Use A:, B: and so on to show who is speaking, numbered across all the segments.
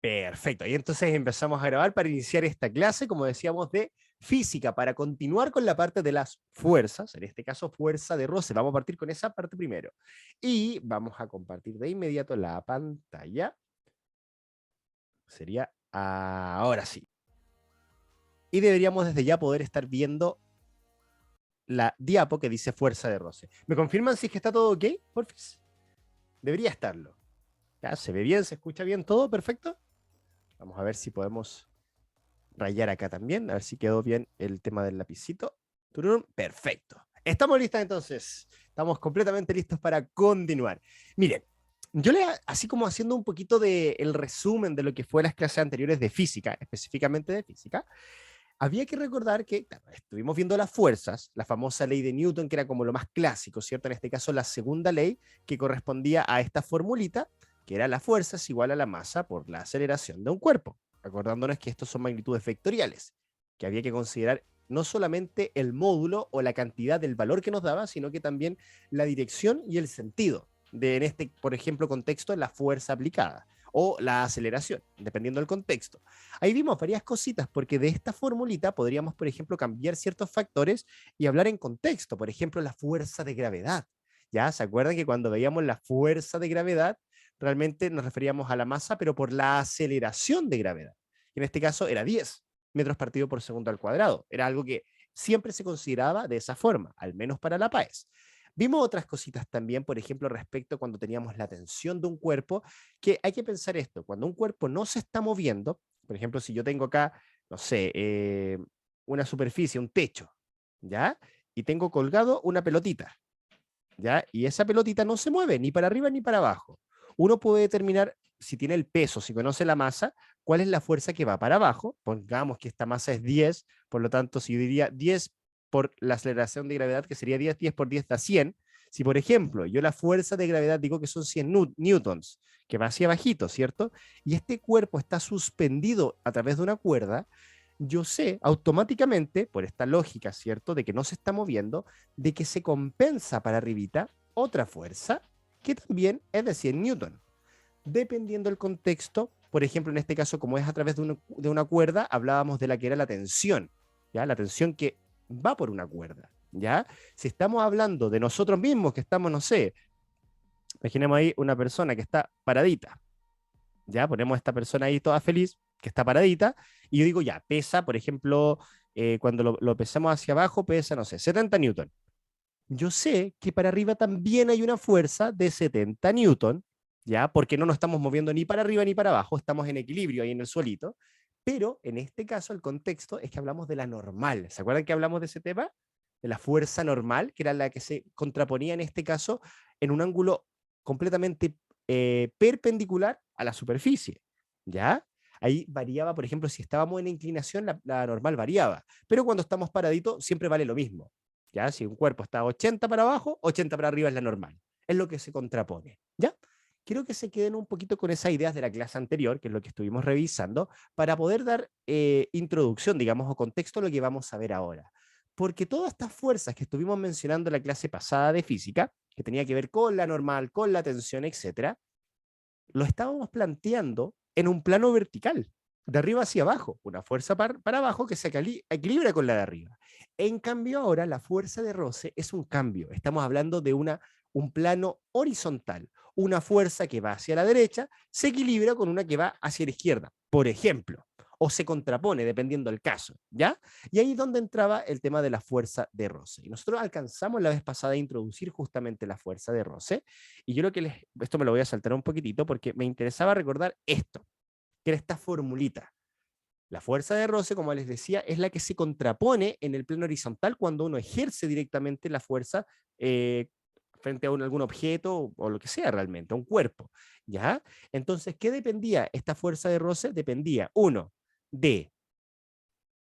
A: Perfecto, y entonces empezamos a grabar para iniciar esta clase, como decíamos, de física, para continuar con la parte de las fuerzas, en este caso fuerza de roce. Vamos a partir con esa parte primero. Y vamos a compartir de inmediato la pantalla. Sería ahora sí. Y deberíamos desde ya poder estar viendo la diapo que dice fuerza de roce. ¿Me confirman si es que está todo ok, porfis? Debería estarlo. Ya, se ve bien, se escucha bien todo, perfecto. Vamos a ver si podemos rayar acá también, a ver si quedó bien el tema del lapicito. Tururum, perfecto. Estamos listas entonces. Estamos completamente listos para continuar. Miren, yo así como haciendo un poquito de el resumen de lo que fue las clases anteriores de física, específicamente de física, había que recordar que claro, estuvimos viendo las fuerzas, la famosa ley de Newton, que era como lo más clásico, ¿cierto? En este caso, la segunda ley que correspondía a esta formulita, que era la fuerza es igual a la masa por la aceleración de un cuerpo. Acordándonos que estos son magnitudes vectoriales, que había que considerar no solamente el módulo o la cantidad del valor que nos daba, sino que también la dirección y el sentido de, en este, por ejemplo, contexto, la fuerza aplicada o la aceleración, dependiendo del contexto. Ahí vimos varias cositas, porque de esta formulita podríamos, por ejemplo, cambiar ciertos factores y hablar en contexto. Por ejemplo, la fuerza de gravedad. ¿Ya? ¿Se acuerdan que cuando veíamos la fuerza de gravedad, realmente nos referíamos a la masa, pero por la aceleración de gravedad? Y en este caso era 10 metros partido por segundo al cuadrado. Era algo que siempre se consideraba de esa forma, al menos para la PAES. Vimos otras cositas también, por ejemplo, respecto a cuando teníamos la tensión de un cuerpo, que hay que pensar esto, cuando un cuerpo no se está moviendo, por ejemplo, si yo tengo acá, no sé, una superficie, un techo, ¿ya? Y tengo colgado una pelotita, ¿ya? Y esa pelotita no se mueve ni para arriba ni para abajo. Uno puede determinar, si tiene el peso, si conoce la masa, cuál es la fuerza que va para abajo. Pongamos que esta masa es 10, por lo tanto, si yo diría 10 por la aceleración de gravedad, que sería 10, 10 por 10 da 100. Si, por ejemplo, yo la fuerza de gravedad digo que son 100 newtons, que va hacia bajito, ¿cierto? Y este cuerpo está suspendido a través de una cuerda, yo sé automáticamente, por esta lógica, ¿cierto?, de que no se está moviendo, de que se compensa para arribita otra fuerza que también es de 100 newton. Dependiendo del contexto, por ejemplo, en este caso, como es a través de una cuerda, hablábamos de la que era la tensión, ¿ya? La tensión que va por una cuerda, ¿ya? Si estamos hablando de nosotros mismos, que estamos, no sé, imaginemos ahí una persona que está paradita, ¿ya? Ponemos a esta persona ahí toda feliz, que está paradita, y yo digo, ya, pesa, por ejemplo, cuando lo pesamos hacia abajo, pesa, no sé, 70 newton. Yo sé que para arriba también hay una fuerza de 70 newton, ¿ya? Porque no nos estamos moviendo ni para arriba ni para abajo, estamos en equilibrio ahí en el suelito, pero en este caso el contexto es que hablamos de la normal. ¿Se acuerdan que hablamos de ese tema? De la fuerza normal, que era la que se contraponía en este caso en un ángulo completamente perpendicular a la superficie, ¿ya? Ahí variaba, por ejemplo, si estábamos en inclinación, la normal variaba, pero cuando estamos paraditos siempre vale lo mismo. ¿Ya? Si un cuerpo está 80 para abajo, 80 para arriba es la normal. Es lo que se contrapone. ¿Ya? Quiero que se queden un poquito con esas ideas de la clase anterior, que es lo que estuvimos revisando, para poder dar introducción, digamos, o contexto a lo que vamos a ver ahora. Porque todas estas fuerzas que estuvimos mencionando en la clase pasada de física, que tenía que ver con la normal, con la tensión, etcétera, lo estábamos planteando en un plano vertical, de arriba hacia abajo, una fuerza para abajo que se equilibra con la de arriba. En cambio ahora la fuerza de roce es un cambio, estamos hablando de un plano horizontal, una fuerza que va hacia la derecha se equilibra con una que va hacia la izquierda, por ejemplo, o se contrapone dependiendo del caso, ¿ya? Y ahí es donde entraba el tema de la fuerza de roce. Y nosotros alcanzamos la vez pasada a introducir justamente la fuerza de roce, y yo lo que esto me lo voy a saltar un poquitito porque me interesaba recordar esto, que era esta formulita. La fuerza de roce, como les decía, es la que se contrapone en el plano horizontal cuando uno ejerce directamente la fuerza frente a algún objeto o lo que sea realmente, a un cuerpo. ¿Ya? Entonces, ¿qué dependía esta fuerza de roce? Dependía, uno, de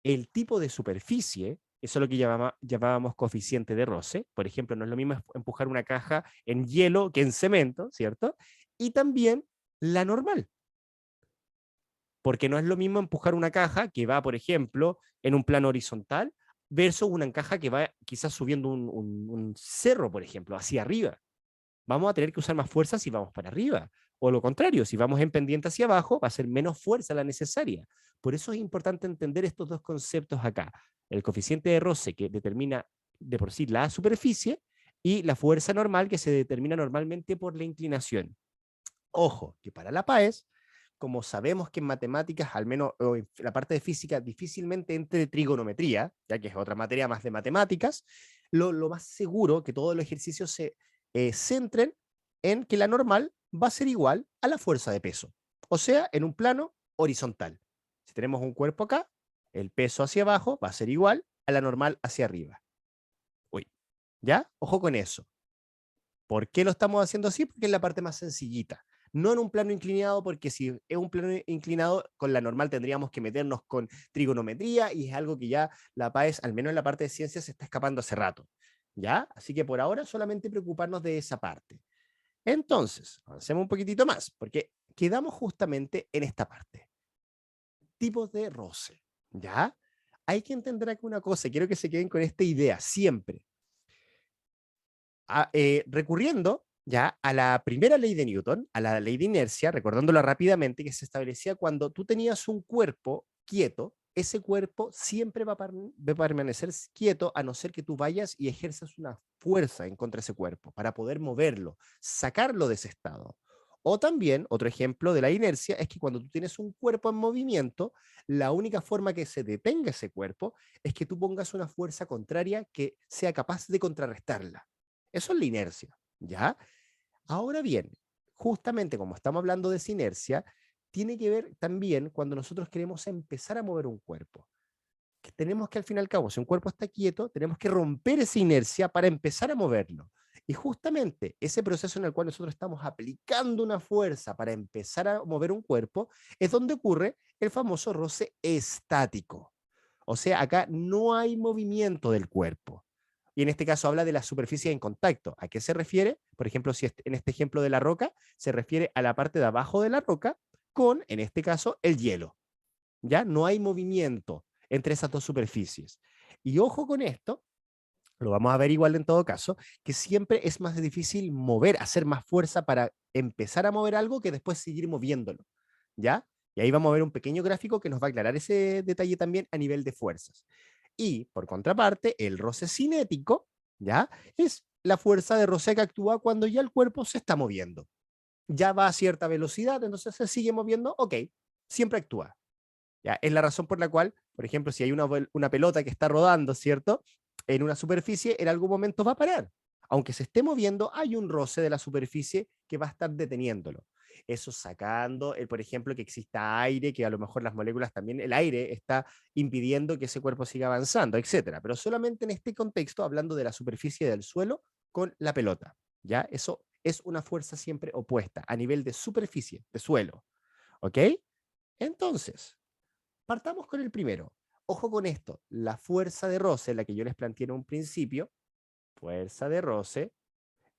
A: el tipo de superficie, eso es lo que llamábamos coeficiente de roce. Por ejemplo, no es lo mismo empujar una caja en hielo que en cemento, ¿cierto? Y también la normal, porque no es lo mismo empujar una caja que va, por ejemplo, en un plano horizontal versus una caja que va quizás subiendo un cerro, por ejemplo, hacia arriba. Vamos a tener que usar más fuerza si vamos para arriba, O lo contrario, si vamos en pendiente hacia abajo, va a ser menos fuerza la necesaria. Por eso es importante entender estos dos conceptos acá. El coeficiente de roce que determina de por sí la superficie y la fuerza normal que se determina normalmente por la inclinación. Ojo, que para la PAES, como sabemos que en matemáticas, al menos o en la parte de física, difícilmente entre trigonometría, ya que es otra materia más de matemáticas, lo más seguro que todos los ejercicios se centren en que la normal va a ser igual a la fuerza de peso, o sea, en un plano horizontal. Si tenemos un cuerpo acá, el peso hacia abajo va a ser igual a la normal hacia arriba. Uy, ¿ya? Ojo con eso. ¿Por qué lo estamos haciendo así? Porque es la parte más sencillita. No en un plano inclinado, porque si es un plano inclinado, con la normal tendríamos que meternos con trigonometría y es algo que ya la PAES, al menos en la parte de ciencias, se está escapando hace rato. ¿Ya? Así que por ahora solamente preocuparnos de esa parte. Entonces, avancemos un poquitito más, porque quedamos justamente en esta parte. Tipos de roce. ¿Ya? Hay que entender aquí una cosa, quiero que se queden con esta idea siempre. Recurriendo ya a la primera ley de Newton, a la ley de inercia, recordándola rápidamente, que se establecía cuando tú tenías un cuerpo quieto, ese cuerpo siempre va a permanecer quieto a no ser que tú vayas y ejerzas una fuerza en contra de ese cuerpo para poder moverlo, sacarlo de ese estado. O también, otro ejemplo de la inercia es que cuando tú tienes un cuerpo en movimiento, la única forma que se detenga ese cuerpo es que tú pongas una fuerza contraria que sea capaz de contrarrestarla. Eso es la inercia, ¿ya? Ahora bien, justamente como estamos hablando de esa inercia, tiene que ver también cuando nosotros queremos empezar a mover un cuerpo. Que tenemos que al fin y al cabo, si un cuerpo está quieto, tenemos que romper esa inercia para empezar a moverlo. Y justamente ese proceso en el cual nosotros estamos aplicando una fuerza para empezar a mover un cuerpo es donde ocurre el famoso roce estático. O sea, acá no hay movimiento del cuerpo. Y en este caso habla de la superficie en contacto. ¿A qué se refiere? Por ejemplo, si en este ejemplo de la roca, se refiere a la parte de abajo de la roca con, en este caso, el hielo. ¿Ya? No hay movimiento entre esas dos superficies. Y ojo con esto, lo vamos a ver igual en todo caso, que siempre es más difícil mover, hacer más fuerza para empezar a mover algo que después seguir moviéndolo. ¿Ya? Y ahí vamos a ver un pequeño gráfico que nos va a aclarar ese detalle también a nivel de fuerzas. Y por contraparte, el roce cinético, ¿ya? Es la fuerza de roce que actúa cuando ya el cuerpo se está moviendo. Ya va a cierta velocidad, entonces se sigue moviendo, ok, siempre actúa. ¿Ya? Es la razón por la cual, por ejemplo, si hay una pelota que está rodando, ¿cierto? En una superficie, en algún momento va a parar. Aunque se esté moviendo, hay un roce de la superficie que va a estar deteniéndolo. Eso sacando, por ejemplo, que exista aire, que a lo mejor las moléculas también, el aire está impidiendo que ese cuerpo siga avanzando, etcétera. Pero solamente en este contexto, hablando de la superficie del suelo con la pelota. ¿Ya? Eso es una fuerza siempre opuesta a nivel de superficie, de suelo. ¿Ok? Entonces, partamos con el primero. Ojo con esto, la fuerza de roce, la que yo les planteé en un principio, fuerza de roce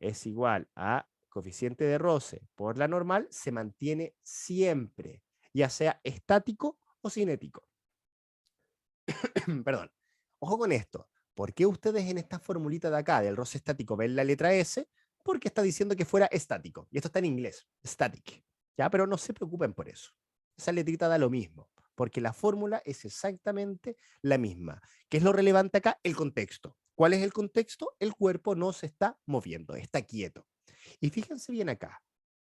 A: es igual a coeficiente de roce por la normal, se mantiene siempre, ya sea estático o cinético. Perdón. Ojo con esto. ¿Por qué ustedes en esta formulita de acá del roce estático ven la letra S? Porque está diciendo que fuera estático. Y esto está en inglés, static. ¿Ya? Pero no se preocupen por eso. Esa letrita da lo mismo, porque la fórmula es exactamente la misma. ¿Qué es lo relevante acá? El contexto. ¿Cuál es el contexto? El cuerpo no se está moviendo, está quieto. Y fíjense bien acá.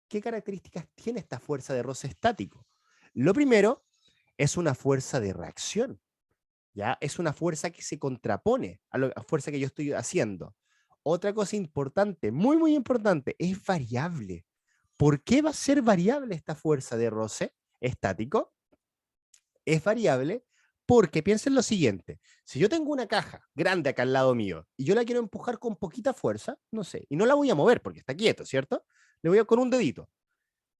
A: ¿Qué características tiene esta fuerza de roce estático? Lo primero es una fuerza de reacción. ¿Ya? Es una fuerza que se contrapone a la fuerza que yo estoy haciendo. Otra cosa importante, muy, muy importante, es variable. ¿Por qué va a ser variable esta fuerza de roce estático? Es variable porque piensen lo siguiente, si yo tengo una caja grande acá al lado mío y yo la quiero empujar con poquita fuerza, no sé, y no la voy a mover porque está quieto, ¿cierto? Le voy a con un dedito.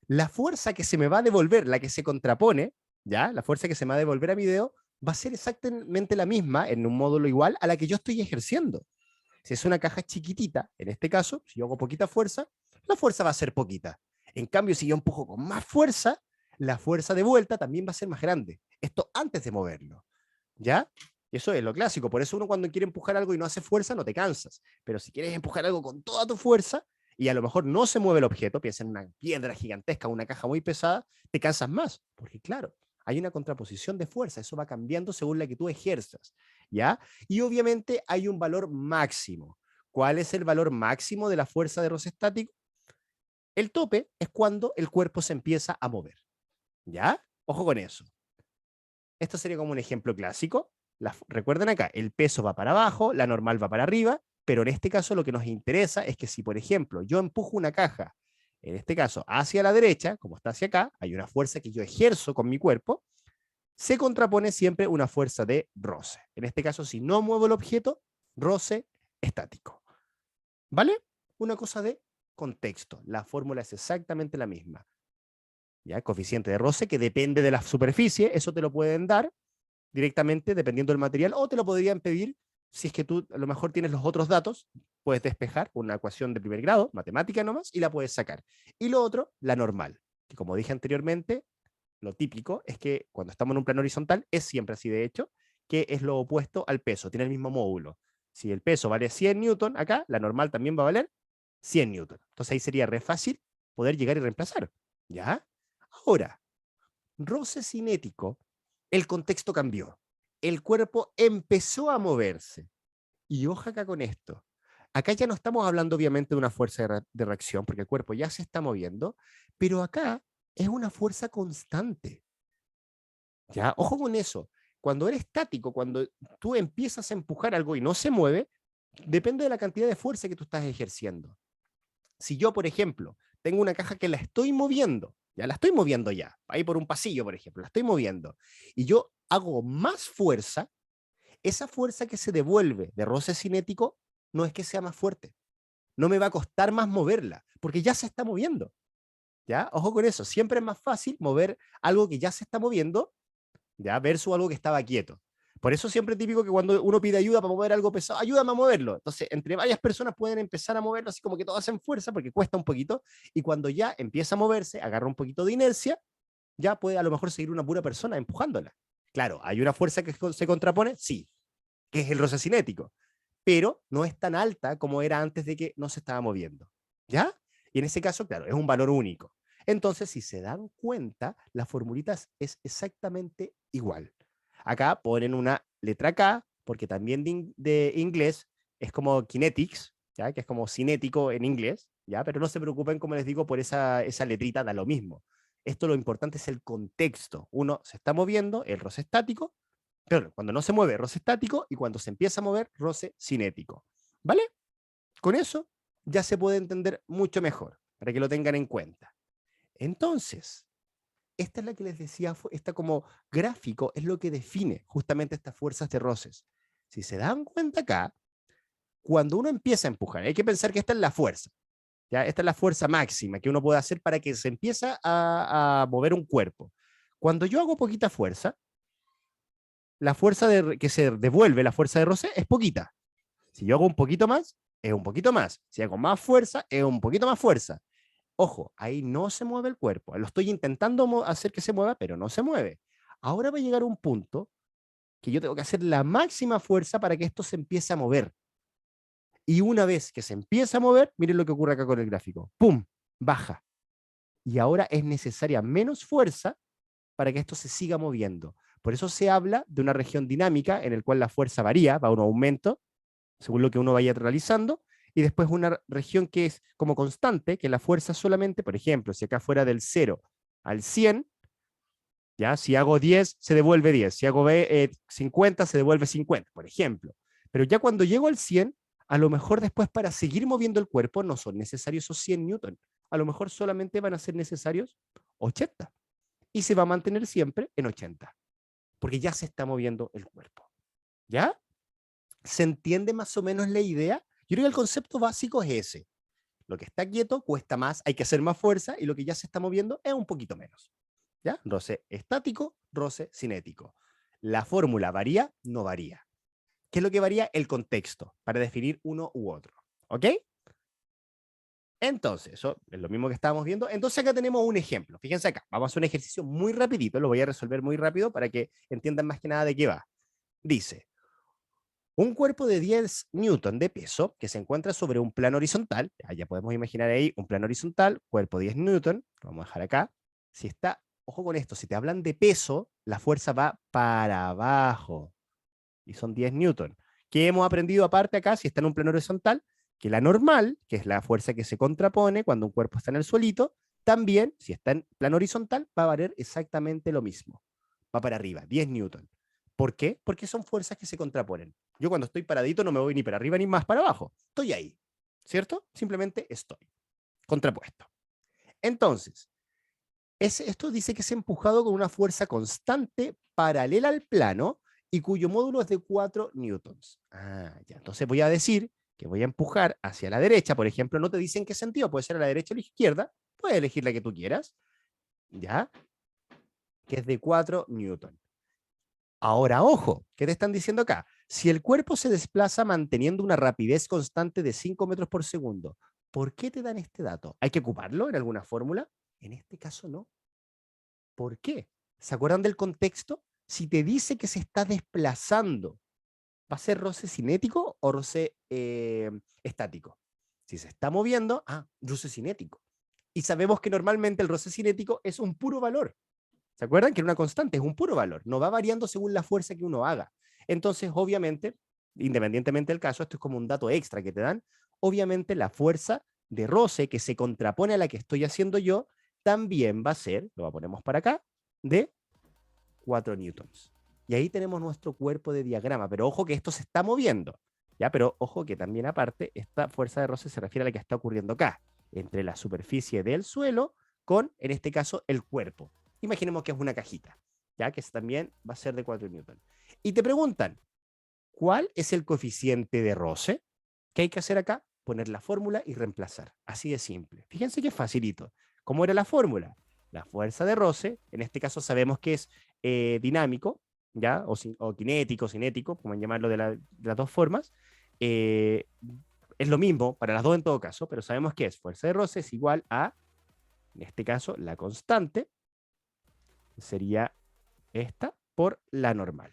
A: La fuerza que se me va a devolver, la que se contrapone, ¿ya? La fuerza que se me va a devolver a mi dedo va a ser exactamente la misma en un módulo igual a la que yo estoy ejerciendo. Si es una caja chiquitita, en este caso, si yo hago poquita fuerza, la fuerza va a ser poquita. En cambio, si yo empujo con más fuerza, la fuerza de vuelta también va a ser más grande. Esto antes de moverlo, ¿ya? Y eso es lo clásico. Por eso uno cuando quiere empujar algo y no hace fuerza, no te cansas. Pero si quieres empujar algo con toda tu fuerza, y a lo mejor no se mueve el objeto, piensa en una piedra gigantesca, una caja muy pesada, te cansas más, porque claro, hay una contraposición de fuerza, eso va cambiando según la que tú ejerzas, ¿ya? Y obviamente hay un valor máximo. ¿Cuál es el valor máximo de la fuerza de roce estático? El tope es cuando el cuerpo se empieza a mover, ¿ya? Ojo con eso. Esto sería como un ejemplo clásico. Recuerden acá, el peso va para abajo, la normal va para arriba, pero en este caso lo que nos interesa es que si, por ejemplo, yo empujo una caja, en este caso hacia la derecha, como está hacia acá, hay una fuerza que yo ejerzo con mi cuerpo, se contrapone siempre una fuerza de roce. En este caso, si no muevo el objeto, roce estático. ¿Vale? Una cosa de contexto. La fórmula es exactamente la misma. ¿Ya? Coeficiente de roce que depende de la superficie, eso te lo pueden dar directamente dependiendo del material, o te lo podrían pedir si es que tú a lo mejor tienes los otros datos, puedes despejar una ecuación de primer grado, matemática nomás, y la puedes sacar. Y lo otro, la normal, que como dije anteriormente, lo típico es que cuando estamos en un plano horizontal, es siempre así de hecho, que es lo opuesto al peso, tiene el mismo módulo. Si el peso vale 100 newton acá, la normal también va a valer 100 newton. Entonces ahí sería re fácil poder llegar y reemplazar. ¿Ya? Ahora, roce cinético, el contexto cambió. El cuerpo empezó a moverse. Y ojo acá con esto. Acá ya no estamos hablando obviamente de una fuerza de reacción, porque el cuerpo ya se está moviendo, pero acá es una fuerza constante. ¿Ya? Ojo con eso. Cuando eres estático, cuando tú empiezas a empujar algo y no se mueve, depende de la cantidad de fuerza que tú estás ejerciendo. Si yo, por ejemplo, tengo una caja que la estoy moviendo, ya la estoy moviendo ya, ahí por un pasillo, por ejemplo, la estoy moviendo, y yo hago más fuerza, esa fuerza que se devuelve de roce cinético no es que sea más fuerte, no me va a costar más moverla, porque ya se está moviendo, ¿ya? Ojo con eso, siempre es más fácil mover algo que ya se está moviendo, ¿ya? Versus algo que estaba quieto. Por eso siempre es típico que cuando uno pide ayuda para mover algo pesado, ayúdame a moverlo. Entonces, entre varias personas pueden empezar a moverlo, así como que todos hacen fuerza porque cuesta un poquito, y cuando ya empieza a moverse, agarra un poquito de inercia, ya puede a lo mejor seguir una pura persona empujándola. Claro, ¿hay una fuerza que se contrapone? Sí, que es el roce cinético, pero no es tan alta como era antes de que no se estaba moviendo. ¿Ya? Y en ese caso, claro, es un valor único. Entonces, si se dan cuenta, la formulita es exactamente igual. Acá ponen una letra K, porque también de inglés es como kinetics, ¿ya? Que es como cinético en inglés, ¿ya? Pero no se preocupen, como les digo, por esa letrita, da lo mismo. Esto lo importante es el contexto. Uno se está moviendo, el roce estático, pero cuando no se mueve, roce estático, y cuando se empieza a mover, roce cinético. ¿Vale? Con eso ya se puede entender mucho mejor, para que lo tengan en cuenta. Entonces, esta es la que les decía, esta como gráfico es lo que define justamente estas fuerzas de roces. Si se dan cuenta acá, cuando uno empieza a empujar, hay que pensar que esta es la fuerza, ¿ya? Esta es la fuerza máxima que uno puede hacer para que se empiece a mover un cuerpo. Cuando yo hago poquita fuerza, la fuerza que se devuelve, la fuerza de roce, es poquita. Si yo hago un poquito más, es un poquito más. Si hago más fuerza, es un poquito más fuerza. Ojo, ahí no se mueve el cuerpo. Lo estoy intentando hacer que se mueva, pero no se mueve. Ahora va a llegar un punto que yo tengo que hacer la máxima fuerza para que esto se empiece a mover. Y una vez que se empieza a mover, miren lo que ocurre acá con el gráfico. ¡Pum! Baja. Y ahora es necesaria menos fuerza para que esto se siga moviendo. Por eso se habla de una región dinámica en la cual la fuerza varía, va a un aumento, según lo que uno vaya realizando, y después una región que es como constante, que la fuerza solamente, por ejemplo, si acá fuera del 0 al 100, ¿ya? Si hago 10, se devuelve 10, si hago 50, se devuelve 50, por ejemplo. Pero ya cuando llego al 100, a lo mejor después para seguir moviendo el cuerpo no son necesarios esos 100 newton, a lo mejor solamente van a ser necesarios 80, y se va a mantener siempre en 80, porque ya se está moviendo el cuerpo. ¿Ya? ¿Se entiende más o menos la idea? Yo creo que el concepto básico es ese. Lo que está quieto cuesta más, hay que hacer más fuerza, y lo que ya se está moviendo es un poquito menos. ¿Ya? Roce estático, roce cinético. ¿La fórmula varía? No varía. ¿Qué es lo que varía? El contexto, para definir uno u otro. ¿Ok? Entonces, eso es lo mismo que estábamos viendo. Entonces acá tenemos un ejemplo. Fíjense acá, vamos a hacer un ejercicio muy rapidito, lo voy a resolver muy rápido para que entiendan más que nada de qué va. Dice, Un cuerpo de 10 newton de peso que se encuentra sobre un plano horizontal, ya podemos imaginar ahí un plano horizontal, cuerpo 10 newton, lo vamos a dejar acá. Si está, ojo con esto, si te hablan de peso, la fuerza va para abajo y son 10 newton. ¿Qué hemos aprendido aparte acá, si está en un plano horizontal? Que la normal, que es la fuerza que se contrapone cuando un cuerpo está en el suelito, también, si está en plano horizontal, va a valer exactamente lo mismo. Va para arriba, 10 newton. ¿Por qué? Porque son fuerzas que se contraponen. Yo cuando estoy paradito no me voy ni para arriba ni más para abajo. Estoy ahí, ¿cierto? Simplemente estoy, contrapuesto. Entonces, esto dice que es empujado con una fuerza constante paralela al plano y cuyo módulo es de 4 newtons. Ya. Entonces voy a decir que voy a empujar hacia la derecha, por ejemplo, no te dice en qué sentido, puede ser a la derecha o a la izquierda, puedes elegir la que tú quieras, ¿ya? Que es de 4 newtons. Ahora, ojo, ¿qué te están diciendo acá? Si el cuerpo se desplaza manteniendo una rapidez constante de 5 metros por segundo, ¿por qué te dan este dato? ¿Hay que ocuparlo en alguna fórmula? En este caso no. ¿Por qué? ¿Se acuerdan del contexto? Si te dice que se está desplazando, ¿va a ser roce cinético o roce estático? Si se está moviendo, roce cinético. Y sabemos que normalmente el roce cinético es un puro valor. ¿Se acuerdan? Que era una constante, es un puro valor. No va variando según la fuerza que uno haga. Entonces, obviamente, independientemente del caso, esto es como un dato extra que te dan, obviamente la fuerza de roce que se contrapone a la que estoy haciendo yo, también va a ser, lo ponemos para acá, de 4 newtons. Y ahí tenemos nuestro cuerpo de diagrama, pero ojo que esto se está moviendo, ¿ya? Pero ojo que también aparte, esta fuerza de roce se refiere a la que está ocurriendo acá, entre la superficie del suelo con, en este caso, el cuerpo. Imaginemos que es una cajita, ¿ya? Que también va a ser de 4 newtons. Y te preguntan, ¿cuál es el coeficiente de roce? ¿Qué hay que hacer acá? Poner la fórmula y reemplazar. Así de simple. Fíjense que es facilito. ¿Cómo era la fórmula? La fuerza de roce, en este caso sabemos que es dinámico, ¿ya? O cinético, como llamarlo de las dos formas. Eh, es lo mismo para las dos en todo caso, pero sabemos que es fuerza de roce es igual a, en este caso, la constante, sería esta, por la normal.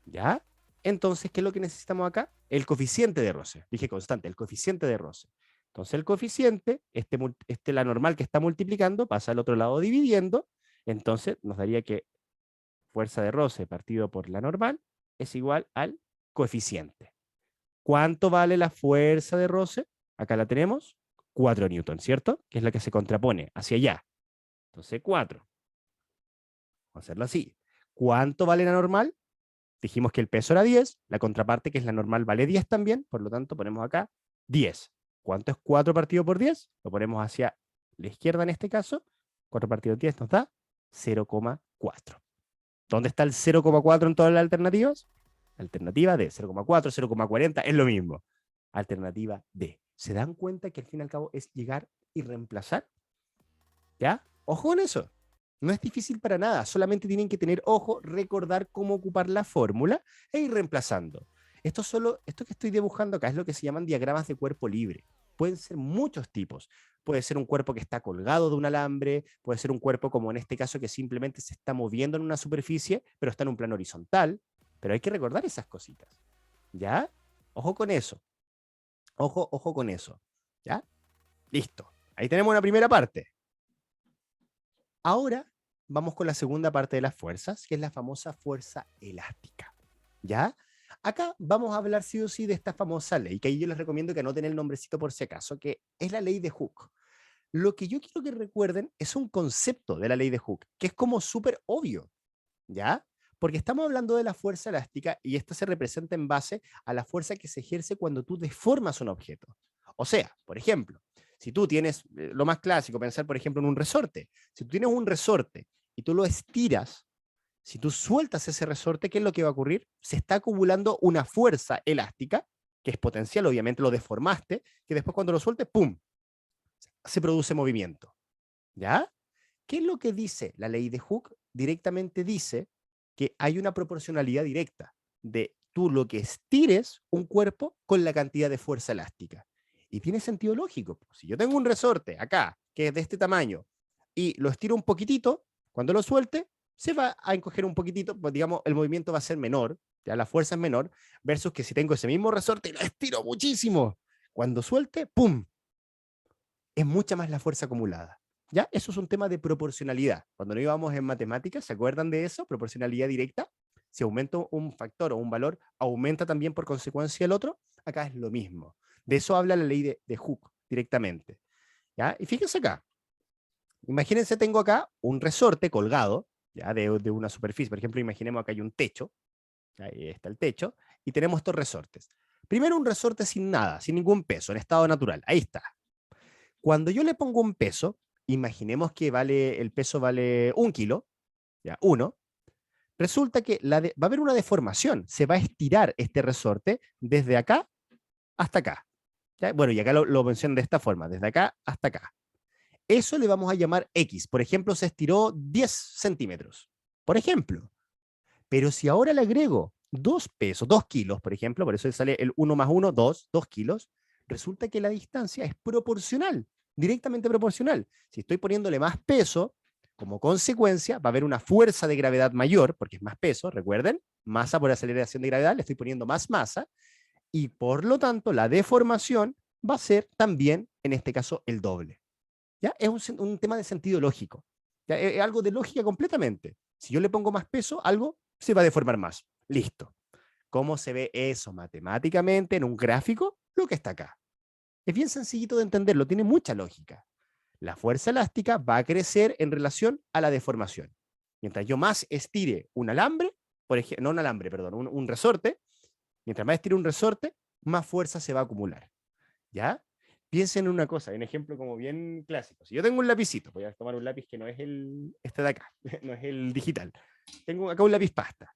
A: ¿Ya? Entonces, ¿qué es lo que necesitamos acá? El coeficiente de roce. Dije constante, el coeficiente de roce. Entonces, el coeficiente, la normal que está multiplicando, pasa al otro lado dividiendo. Entonces, nos daría que fuerza de roce partido por la normal es igual al coeficiente. ¿Cuánto vale la fuerza de roce? Acá la tenemos, 4 newtons, ¿cierto? Que es la que se contrapone hacia allá. Entonces, 4. Vamos a hacerlo así. ¿Cuánto vale la normal? Dijimos que el peso era 10, la contraparte, que es la normal, vale 10 también, por lo tanto ponemos acá 10. ¿Cuánto es 4 partido por 10? Lo ponemos hacia la izquierda en este caso. 4 partido por 10 nos da 0,4. ¿Dónde está el 0,4 en todas las alternativas? Alternativa D, 0,4, 0,40, es lo mismo. Alternativa D. ¿Se dan cuenta que al fin y al cabo es llegar y reemplazar? ¿Ya? Ojo con eso. No es difícil para nada, solamente tienen que tener ojo, recordar cómo ocupar la fórmula e ir reemplazando. Esto que estoy dibujando acá es lo que se llaman diagramas de cuerpo libre. Pueden ser muchos tipos. Puede ser un cuerpo que está colgado de un alambre, puede ser un cuerpo como en este caso que simplemente se está moviendo en una superficie, pero está en un plano horizontal. Pero hay que recordar esas cositas. ¿Ya? Ojo con eso. Ojo con eso. ¿Ya? Listo. Ahí tenemos una primera parte. Ahora vamos con la segunda parte de las fuerzas, que es la famosa fuerza elástica. ¿Ya? Acá vamos a hablar sí o sí de esta famosa ley, que ahí yo les recomiendo que anoten el nombrecito por si acaso, que es la ley de Hooke. Lo que yo quiero que recuerden es un concepto de la ley de Hooke, que es como súper obvio, ¿ya? Porque estamos hablando de la fuerza elástica y esta se representa en base a la fuerza que se ejerce cuando tú deformas un objeto. O sea, por ejemplo, si tú tienes, lo más clásico, pensar por ejemplo en un resorte. Si tú tienes un resorte y tú lo estiras, si tú sueltas ese resorte, ¿qué es lo que va a ocurrir? Se está acumulando una fuerza elástica, que es potencial, obviamente lo deformaste, que después cuando lo sueltes, ¡pum!, se produce movimiento. ¿Ya? ¿Qué es lo que dice la ley de Hooke? Directamente dice que hay una proporcionalidad directa de tú lo que estires un cuerpo con la cantidad de fuerza elástica. Y tiene sentido lógico. Si yo tengo un resorte acá, que es de este tamaño, y lo estiro un poquitito, cuando lo suelte, se va a encoger un poquitito, pues digamos, el movimiento va a ser menor, Ya la fuerza es menor, versus que si tengo ese mismo resorte y lo estiro muchísimo, cuando suelte, ¡pum! Es mucha más la fuerza acumulada. ¿Ya? Eso es un tema de proporcionalidad. Cuando no íbamos en matemáticas, ¿se acuerdan de eso? Proporcionalidad directa. Si aumenta un factor o un valor, aumenta también por consecuencia el otro. Acá es lo mismo. De eso habla la ley de Hooke directamente. ¿Ya? Y fíjense acá. Imagínense, tengo acá un resorte colgado, ¿ya? De una superficie. Por ejemplo, imaginemos acá hay un techo. Ahí está el techo. Y tenemos estos resortes. Primero un resorte sin nada, sin ningún peso, en estado natural. Ahí está. Cuando yo le pongo un peso, imaginemos que el peso vale 1 kilo, ya, uno, resulta que va a haber una deformación, se va a estirar este resorte desde acá hasta acá. ¿Ya? Bueno, y acá lo menciono de esta forma, desde acá hasta acá. Eso le vamos a llamar X. Por ejemplo, se estiró 10 centímetros. Por ejemplo. Pero si ahora le agrego 2 pesos, 2 kilos, por ejemplo, por eso sale el 1 más 1, 2 kilos, resulta que la distancia es proporcional, directamente proporcional. Si estoy poniéndole más peso, como consecuencia, va a haber una fuerza de gravedad mayor, porque es más peso, recuerden, masa por aceleración de gravedad, le estoy poniendo más masa, y por lo tanto la deformación va a ser también, en este caso, el doble. ¿Ya? Es un tema de sentido lógico. ¿Ya? Es algo de lógica completamente. Si yo le pongo más peso, algo se va a deformar más. Listo. ¿Cómo se ve eso matemáticamente en un gráfico? Lo que está acá. Es bien sencillito de entenderlo, tiene mucha lógica. La fuerza elástica va a crecer en relación a la deformación. Mientras yo más estire un alambre, por ejemplo, no un alambre, perdón, un resorte, mientras más estire un resorte, más fuerza se va a acumular. ¿Ya? Piensen en una cosa, un ejemplo como bien clásico. Si yo tengo un lapicito, voy a tomar un lápiz que no es este de acá, no es el digital. Tengo acá un lápiz pasta.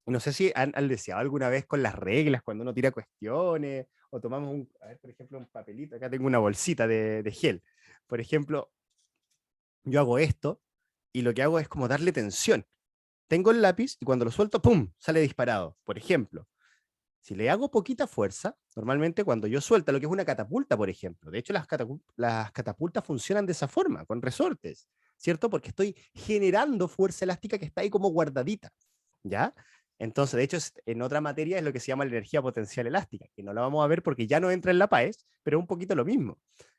A: No sé si han deseado alguna vez con las reglas, cuando uno tira cuestiones, o tomamos a ver, por ejemplo, un papelito. Acá tengo una bolsita de gel. Por ejemplo, yo hago esto y lo que hago es como darle tensión. Tengo el lápiz y cuando lo suelto, ¡pum!, sale disparado. Por ejemplo, si le hago poquita fuerza, normalmente cuando yo suelta lo que es una catapulta, por ejemplo, de hecho las catapultas funcionan de esa forma, con resortes, ¿cierto? Porque estoy generando fuerza elástica que está ahí como guardadita, ¿ya? Entonces, de hecho, en otra materia es lo que se llama la energía potencial elástica, que no la vamos a ver porque ya no entra en la PAES, pero es un poquito lo mismo,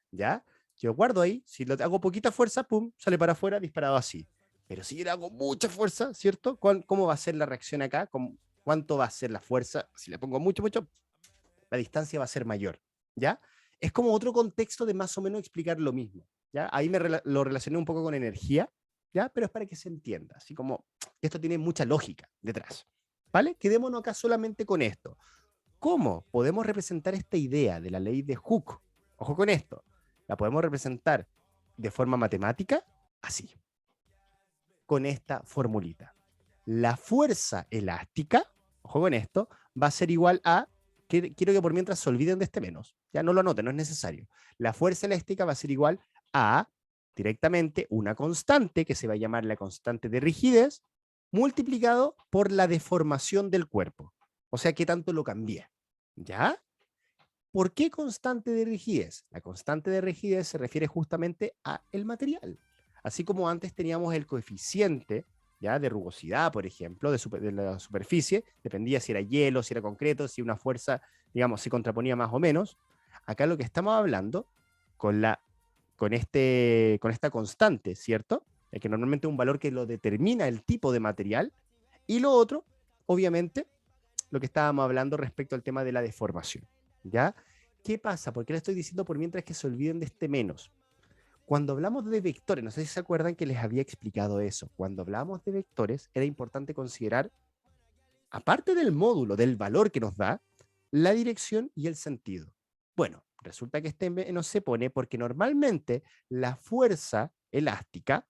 A: ¿ya? Yo guardo ahí, si le hago poquita fuerza, pum, sale para afuera disparado así. Pero si yo le hago mucha fuerza, ¿cierto? ¿Cómo va a ser la reacción acá? ¿Cuánto va a ser la fuerza? Si le pongo mucho, mucho, la distancia va a ser mayor, ¿ya? Es como otro contexto de más o menos explicar lo mismo, ¿ya? Ahí lo relacioné un poco con energía, ¿ya? Pero es para que se entienda, así como esto tiene mucha lógica detrás, ¿vale? Quedémonos acá solamente con esto. ¿Cómo podemos representar esta idea de la ley de Hooke? Ojo con esto, la podemos representar de forma matemática, así, con esta formulita. La fuerza elástica, ojo con esto, va a ser igual a, quiero que por mientras se olviden de este menos, ya no lo anoten, no es necesario. La fuerza elástica va a ser igual a directamente una constante, que se va a llamar la constante de rigidez, multiplicado por la deformación del cuerpo. O sea, ¿qué tanto lo cambié? ¿Ya? ¿Por qué constante de rigidez? La constante de rigidez se refiere justamente a el material. Así como antes teníamos el coeficiente, ¿ya?, de rugosidad, por ejemplo, de la superficie, dependía si era hielo, si era concreto, si una fuerza, digamos, se contraponía más o menos. Acá lo que estamos hablando con, con esta constante, ¿cierto? Que normalmente es un valor que lo determina el tipo de material. Y lo otro, obviamente, lo que estábamos hablando respecto al tema de la deformación, ¿ya? ¿Qué pasa? ¿Por qué le estoy diciendo por mientras que se olviden de este menos? Cuando hablamos de vectores, no sé si se acuerdan que les había explicado eso, cuando hablamos de vectores era importante considerar, aparte del módulo, del valor que nos da, la dirección y el sentido. Bueno, resulta que este menos se pone porque normalmente la fuerza elástica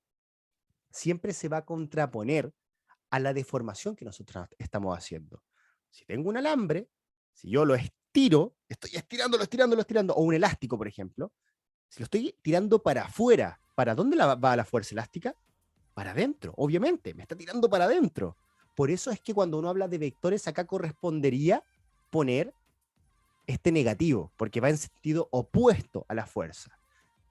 A: siempre se va a contraponer a la deformación que nosotros estamos haciendo. Si tengo un alambre, si yo lo estiro, estoy estirándolo, estirándolo, estirando, o un elástico, por ejemplo, si lo estoy tirando para afuera, ¿para dónde va la fuerza elástica? Para adentro, obviamente, me está tirando para adentro. Por eso es que cuando uno habla de vectores, acá correspondería poner este negativo, porque va en sentido opuesto a la fuerza.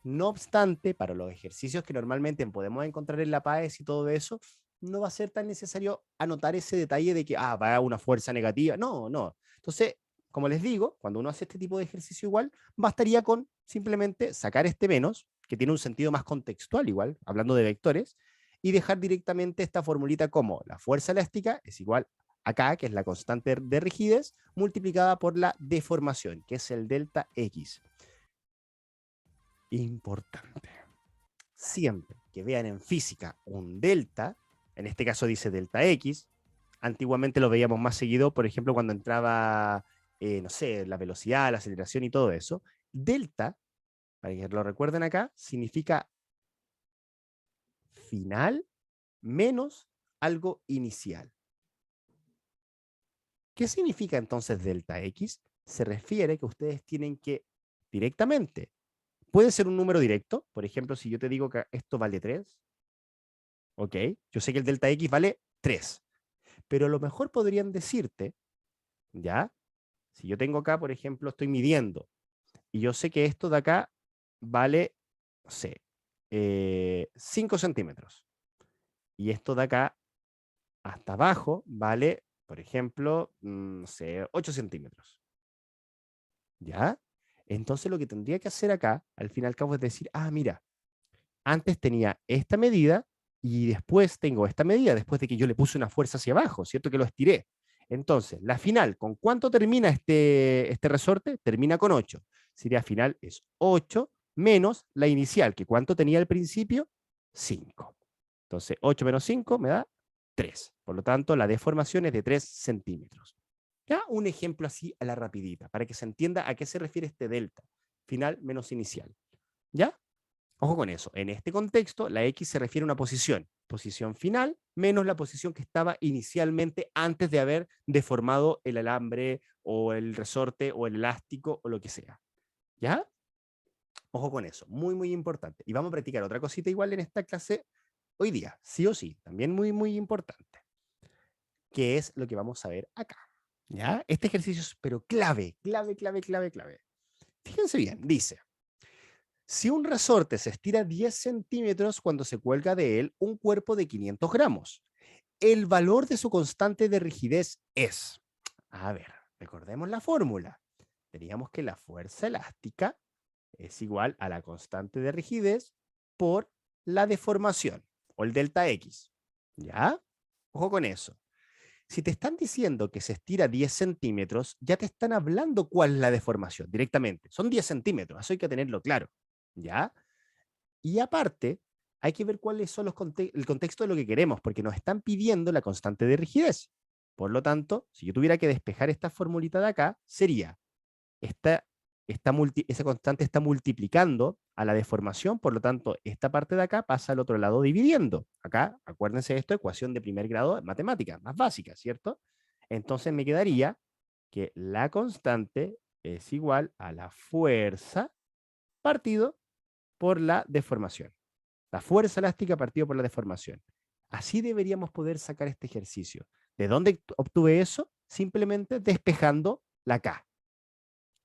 A: No obstante, para los ejercicios que normalmente podemos encontrar en la PAES y todo eso, no va a ser tan necesario anotar ese detalle de que, va a una fuerza negativa. No, no. Entonces, como les digo, cuando uno hace este tipo de ejercicio igual, bastaría con simplemente sacar este menos, que tiene un sentido más contextual igual, hablando de vectores, y dejar directamente esta formulita como la fuerza elástica es igual acá, que es la constante de rigidez, multiplicada por la deformación, que es el delta X. Importante. Siempre que vean en física un delta, en este caso dice delta X, antiguamente lo veíamos más seguido, por ejemplo, cuando entraba, no sé, la velocidad, la aceleración y todo eso. Delta, para que lo recuerden acá, significa final menos algo inicial. ¿Qué significa entonces delta X? Se refiere que ustedes tienen que directamente, puede ser un número directo, por ejemplo, si yo te digo que esto vale 3, ok, yo sé que el delta X vale 3, pero a lo mejor podrían decirte, ¿ya? Si yo tengo acá, por ejemplo, estoy midiendo, y yo sé que esto de acá vale, no sé, 5 centímetros, y esto de acá hasta abajo vale, por ejemplo, no sé, 8 centímetros. ¿Ya? Entonces lo que tendría que hacer acá, al fin y al cabo, es decir, mira, antes tenía esta medida y después tengo esta medida, después de que yo le puse una fuerza hacia abajo, ¿cierto? Que lo estiré. Entonces, la final, ¿con cuánto termina este resorte? Termina con 8. Sería final es 8 menos la inicial, que ¿cuánto tenía al principio? 5. Entonces, 8 menos 5 me da 3. Por lo tanto, la deformación es de 3 centímetros. Ya, un ejemplo así a la rapidita, para que se entienda a qué se refiere este delta, final menos inicial. ¿Ya? Ojo con eso. En este contexto, la X se refiere a una posición final, menos la posición que estaba inicialmente antes de haber deformado el alambre o el resorte o el elástico o lo que sea. ¿Ya? Ojo con eso. Muy, muy importante. Y vamos a practicar otra cosita igual en esta clase hoy día, sí o sí. También muy, muy importante. ¿Qué es lo que vamos a ver acá? ¿Ya? Este ejercicio es, pero clave, clave, clave, clave, clave. Fíjense bien, dice, si un resorte se estira 10 centímetros cuando se cuelga de él un cuerpo de 500 gramos, el valor de su constante de rigidez es, a ver, recordemos la fórmula. Teníamos que la fuerza elástica es igual a la constante de rigidez por la deformación o el delta X. ¿Ya? Ojo con eso. Si te están diciendo que se estira 10 centímetros, ya te están hablando cuál es la deformación directamente. Son 10 centímetros, eso hay que tenerlo claro. ¿Ya? Y aparte, hay que ver cuáles son el contexto de lo que queremos, porque nos están pidiendo la constante de rigidez. Por lo tanto, si yo tuviera que despejar esta formulita de acá, sería, esa constante está multiplicando a la deformación, por lo tanto, esta parte de acá pasa al otro lado dividiendo. Acá, acuérdense de esto, ecuación de primer grado de matemáticas, más básica, ¿cierto? Entonces me quedaría que la constante es igual a la fuerza partido por la deformación. La fuerza elástica partido por la deformación. Así deberíamos poder sacar este ejercicio. ¿De dónde obtuve eso? Simplemente despejando la K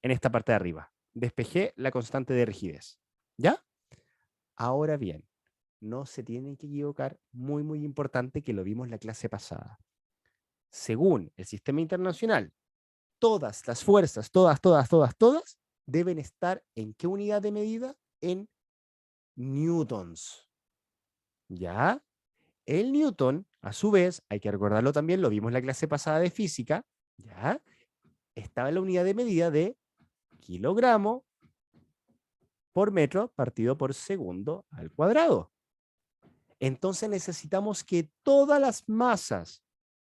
A: en esta parte de arriba. Despejé la constante de rigidez. ¿Ya? Ahora bien, no se tienen que equivocar, muy, muy importante que lo vimos en la clase pasada. Según el sistema internacional, todas las fuerzas, todas, deben estar en qué unidad de medida? En newtons. ¿Ya? El newton, a su vez, hay que recordarlo también, lo vimos en la clase pasada de física, ¿ya? Estaba en la unidad de medida de kilogramo por metro partido por segundo al cuadrado. Entonces necesitamos que todas las masas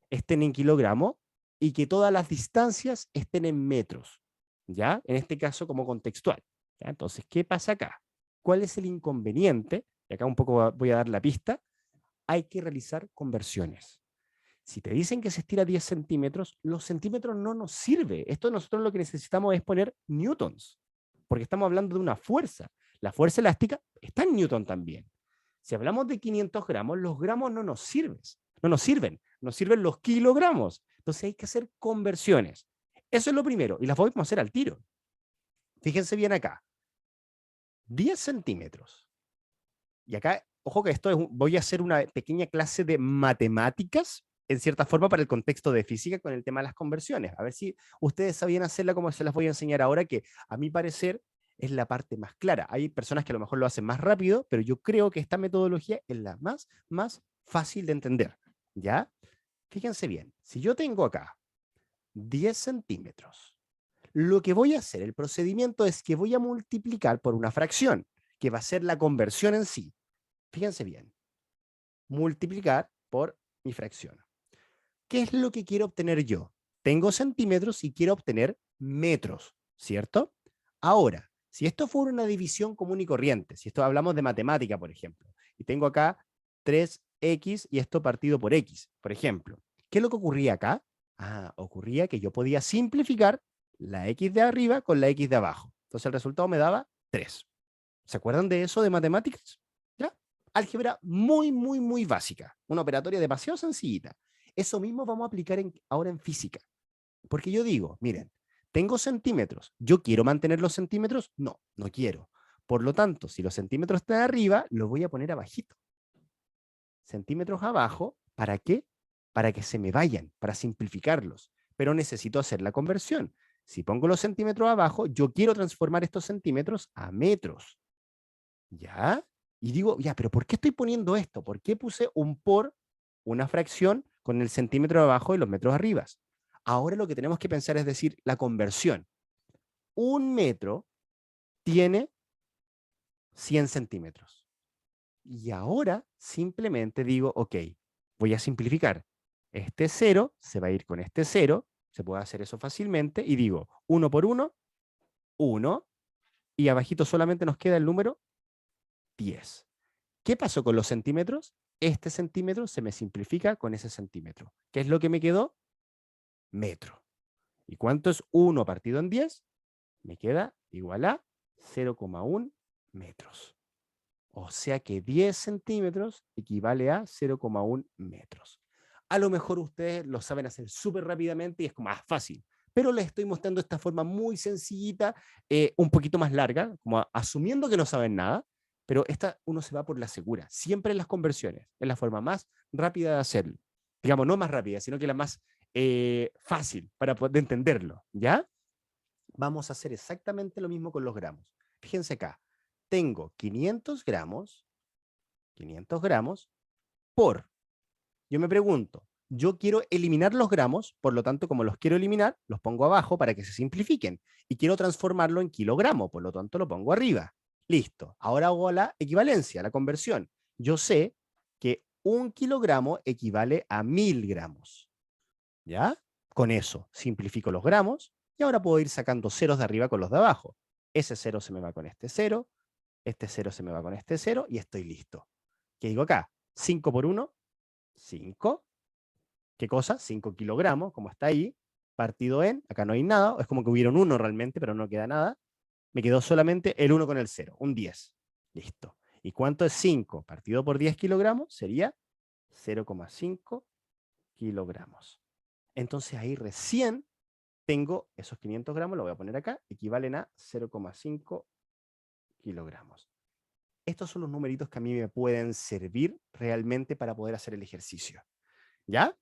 A: estén en kilogramo y que todas las distancias estén en metros, ¿ya? En este caso como contextual. ¿Ya? Entonces, ¿qué pasa acá? ¿Cuál es el inconveniente? Y acá un poco voy a dar la pista. Hay que realizar conversiones. Si te dicen que se estira 10 centímetros, los centímetros no nos sirve. Esto nosotros lo que necesitamos es poner newtons, porque estamos hablando de una fuerza. La fuerza elástica está en newton también. Si hablamos de 500 gramos, los gramos no nos sirven. No nos sirven. Nos sirven los kilogramos. Entonces hay que hacer conversiones. Eso es lo primero. Y las vamos a hacer al tiro. Fíjense bien acá. 10 centímetros. Y acá ojo que esto es voy a hacer una pequeña clase de matemáticas, en cierta forma, para el contexto de física con el tema de las conversiones. A ver si ustedes sabían hacerla como se las voy a enseñar ahora, que a mi parecer es la parte más clara. Hay personas que a lo mejor lo hacen más rápido, pero yo creo que esta metodología es la más fácil de entender. ¿Ya? Fíjense bien, si yo tengo acá 10 centímetros, lo que voy a hacer, el procedimiento es que voy a multiplicar por una fracción, que va a ser la conversión en sí. Fíjense bien, multiplicar por mi fracción. ¿Qué es lo que quiero obtener yo? Tengo centímetros y quiero obtener metros, ¿cierto? Ahora, si esto fuera una división común y corriente, si esto hablamos de matemática, por ejemplo, y tengo acá 3x y esto partido por x, por ejemplo, ¿qué es lo que ocurría acá? Ocurría que yo podía simplificar la x de arriba con la x de abajo. Entonces el resultado me daba 3. ¿Se acuerdan de eso de matemáticas? ¿Ya? Álgebra muy básica. Una operatoria demasiado sencillita. Eso mismo vamos a aplicar ahora en física. Porque yo digo, miren, tengo centímetros. ¿Yo quiero mantener los centímetros? No, no quiero. Por lo tanto, si los centímetros están arriba, los voy a poner abajito. Centímetros abajo, ¿para qué? Para que se me vayan, para simplificarlos. Pero necesito hacer la conversión. Si pongo los centímetros abajo, yo quiero transformar estos centímetros a metros. ¿Ya? Y digo, ya, pero ¿por qué estoy poniendo esto? ¿Por qué puse un por una fracción con el centímetro abajo y los metros arriba? Ahora lo que tenemos que pensar es decir, la conversión. Un metro tiene 100 centímetros. Y ahora simplemente digo, ok, voy a simplificar. Este cero se va a ir con este cero, se puede hacer eso fácilmente, y digo, 1 por 1, 1, y abajito solamente nos queda el número 10. ¿Qué pasó con los centímetros? Este centímetro se me simplifica con ese centímetro. ¿Qué es lo que me quedó? Metro. ¿Y cuánto es 1 partido en 10? Me queda igual a 0,1 metros. O sea que 10 centímetros equivale a 0,1 metros. A lo mejor ustedes lo saben hacer súper rápidamente y es como más fácil, pero les estoy mostrando esta forma muy sencillita, un poquito más larga, como asumiendo que no saben nada, pero esta uno se va por la segura. Siempre en las conversiones, es la forma más rápida de hacerlo. Digamos, no más rápida, sino que la más fácil para poder entenderlo, ¿ya? Vamos a hacer exactamente lo mismo con los gramos. Fíjense acá, tengo 500 gramos por, yo me pregunto, yo quiero eliminar los gramos, por lo tanto, como los quiero eliminar, los pongo abajo para que se simplifiquen. Y quiero transformarlo en kilogramo, por lo tanto, lo pongo arriba. Listo. Ahora hago la equivalencia, la conversión. Yo sé que 1 kilogramo equivale a 1000 gramos. ¿Ya? Con eso simplifico los gramos y ahora puedo ir sacando ceros de arriba con los de abajo. Ese cero se me va con este cero se me va con este cero y estoy listo. ¿Qué digo acá? 5 por 1, 5. ¿Qué cosa? 5 kilogramos, como está ahí, partido en, acá no hay nada, es como que hubieron 1 realmente, pero no queda nada. Me quedó solamente el 1 con el 0, un 10. Listo. ¿Y cuánto es 5 partido por 10 kilogramos? Sería 0,5 kilogramos. Entonces ahí recién tengo esos 500 gramos, lo voy a poner acá, equivalen a 0,5 kilogramos. Estos son los numeritos que a mí me pueden servir realmente para poder hacer el ejercicio. ¿Ya?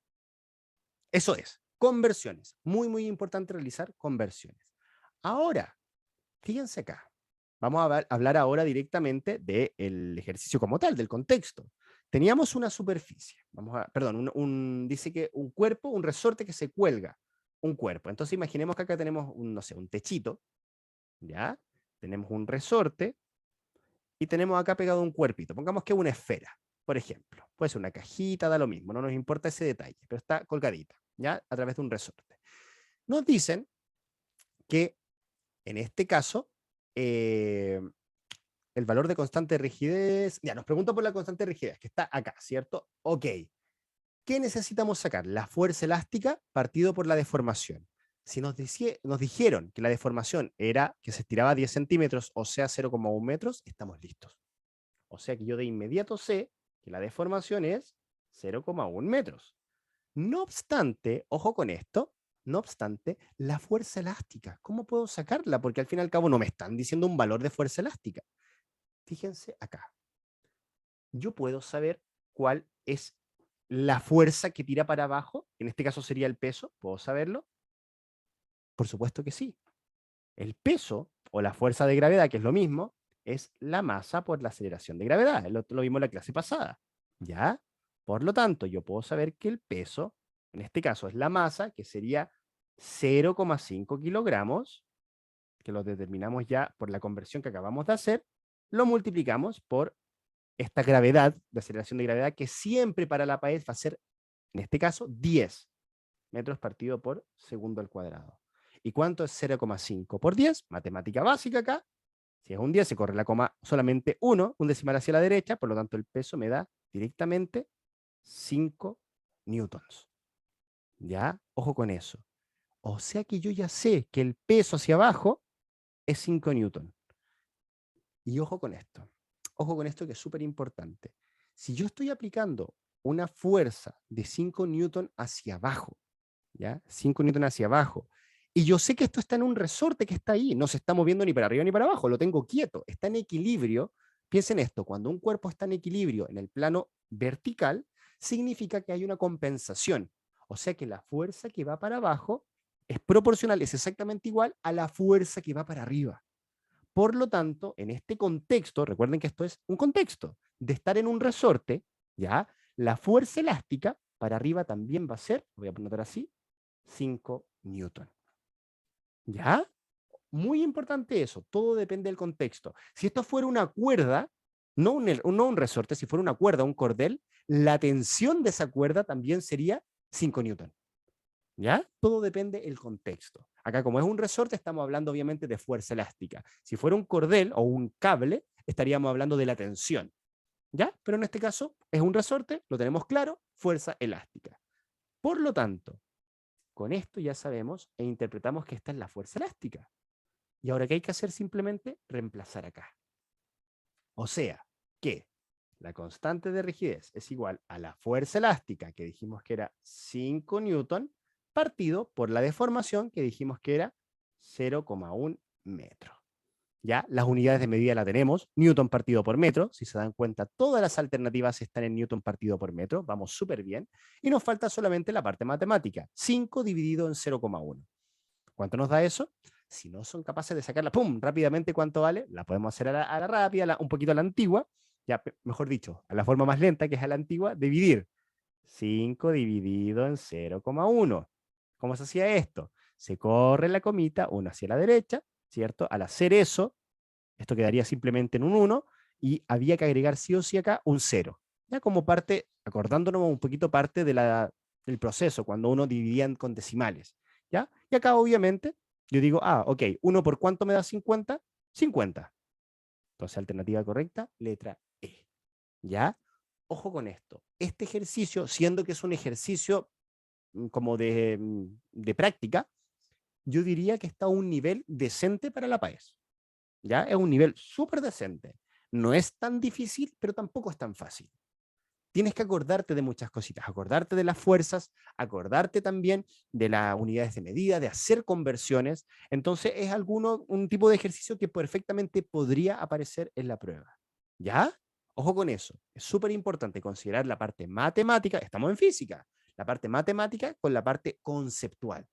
A: Eso es, conversiones. Muy importante realizar conversiones. Ahora, fíjense acá. Vamos a hablar ahora directamente del ejercicio como tal, del contexto. Teníamos una superficie, dice que un cuerpo, un resorte que se cuelga, un cuerpo. Entonces imaginemos que acá tenemos no sé, un techito, ¿ya? Tenemos un resorte y tenemos acá pegado un cuerpito. Pongamos que es una esfera, por ejemplo. Puede ser una cajita, da lo mismo, no nos importa ese detalle, pero está colgadita, ¿ya? A través de un resorte. Nos dicen que en este caso, el valor de constante de rigidez, ya nos pregunta por la constante de rigidez, que está acá, ¿cierto? Ok. ¿Qué necesitamos sacar? La fuerza elástica partido por la deformación. Si nos dijeron que la deformación era que se estiraba 10 centímetros, o sea 0,1 metros, estamos listos. O sea que yo de inmediato sé que la deformación es 0,1 metros. No obstante, ojo con esto, no obstante, la fuerza elástica, ¿cómo puedo sacarla? Porque al fin y al cabo no me están diciendo un valor de fuerza elástica. Fíjense acá. yo puedo saber cuál es la fuerza que tira para abajo, en este caso sería el peso, ¿puedo saberlo? Por supuesto que sí. El peso o la fuerza de gravedad, que es lo mismo, es la masa por la aceleración de gravedad. Lo vimos en la clase pasada. ¿Ya? Por lo tanto, yo puedo saber que el peso, en este caso es la masa, que sería 0,5 kilogramos, que lo determinamos ya por la conversión que acabamos de hacer, lo multiplicamos por esta gravedad, de aceleración de gravedad, que siempre para la pared va a ser, en este caso, 10 metros partido por segundo al cuadrado. ¿Y cuánto es 0,5 por 10? Matemática básica acá. Si es un 10, se corre la coma solamente 1, un decimal hacia la derecha, por lo tanto el peso me da directamente 5 newtons. ¿Ya? Ojo con eso. O sea que yo ya sé que el peso hacia abajo es 5 newtons. Y ojo con esto. Ojo con esto que es súper importante. Si yo estoy aplicando una fuerza de 5 newtons hacia abajo, ¿ya? 5 newtons hacia abajo, y yo sé que esto está en un resorte que está ahí, no se está moviendo ni para arriba ni para abajo, lo tengo quieto, está en equilibrio. Piensen esto, cuando un cuerpo está en equilibrio en el plano vertical, significa que hay una compensación. O sea que la fuerza que va para abajo es proporcional, es exactamente igual a la fuerza que va para arriba. Por lo tanto, en este contexto, recuerden que esto es un contexto de estar en un resorte, ¿ya? La fuerza elástica para arriba también va a ser, voy a anotar así, 5 newton. ¿Ya? Muy importante eso, todo depende del contexto. Si esto fuera una cuerda, no un resorte, si fuera una cuerda, un cordel, la tensión de esa cuerda también sería 5 newton. ¿Ya? Todo depende del contexto. Acá, como es un resorte, estamos hablando obviamente de fuerza elástica. Si fuera un cordel o un cable, estaríamos hablando de la tensión. ¿Ya? Pero en este caso es un resorte, lo tenemos claro, fuerza elástica. Por lo tanto, con esto ya sabemos e interpretamos que esta es la fuerza elástica. Y ahora, ¿qué hay que hacer? Simplemente reemplazar acá. O sea, que la constante de rigidez es igual a la fuerza elástica, que dijimos que era 5 newton, partido por la deformación, que dijimos que era 0,1 metro. Ya, las unidades de medida la tenemos, newton partido por metro, si se dan cuenta, todas las alternativas están en newton partido por metro, vamos súper bien, y nos falta solamente la parte matemática, 5 dividido en 0,1. ¿Cuánto nos da eso? Si no son capaces de sacarla, ¡pum!, rápidamente, ¿cuánto vale? La podemos hacer a la rápida, un poquito a la antigua, ya, mejor dicho, a la forma más lenta, que es a la antigua, dividir 5 dividido en 0,1. ¿Cómo se hacía esto? Se corre la comita, una hacia la derecha, ¿cierto? Al hacer eso, esto quedaría simplemente en un 1, y había que agregar sí o sí acá un 0. Ya como parte, acordándonos un poquito parte del proceso, cuando uno dividía con decimales. ¿Ya? Y acá obviamente yo digo, ok, 1 por cuánto me da 50? 50. Entonces, alternativa correcta, letra E. ¿Ya? Ojo con esto. Este ejercicio, siendo que es un ejercicio como de práctica, yo diría que está a un nivel decente para la PAES. ¿Ya? Es un nivel súper decente. No es tan difícil, pero tampoco es tan fácil. Tienes que acordarte de muchas cositas, acordarte de las fuerzas, acordarte también de las unidades de medida, de hacer conversiones. Entonces es un tipo de ejercicio que perfectamente podría aparecer en la prueba. ¿Ya? Ojo con eso. Es súper importante considerar la parte matemática, estamos en física, la parte matemática con la parte conceptual.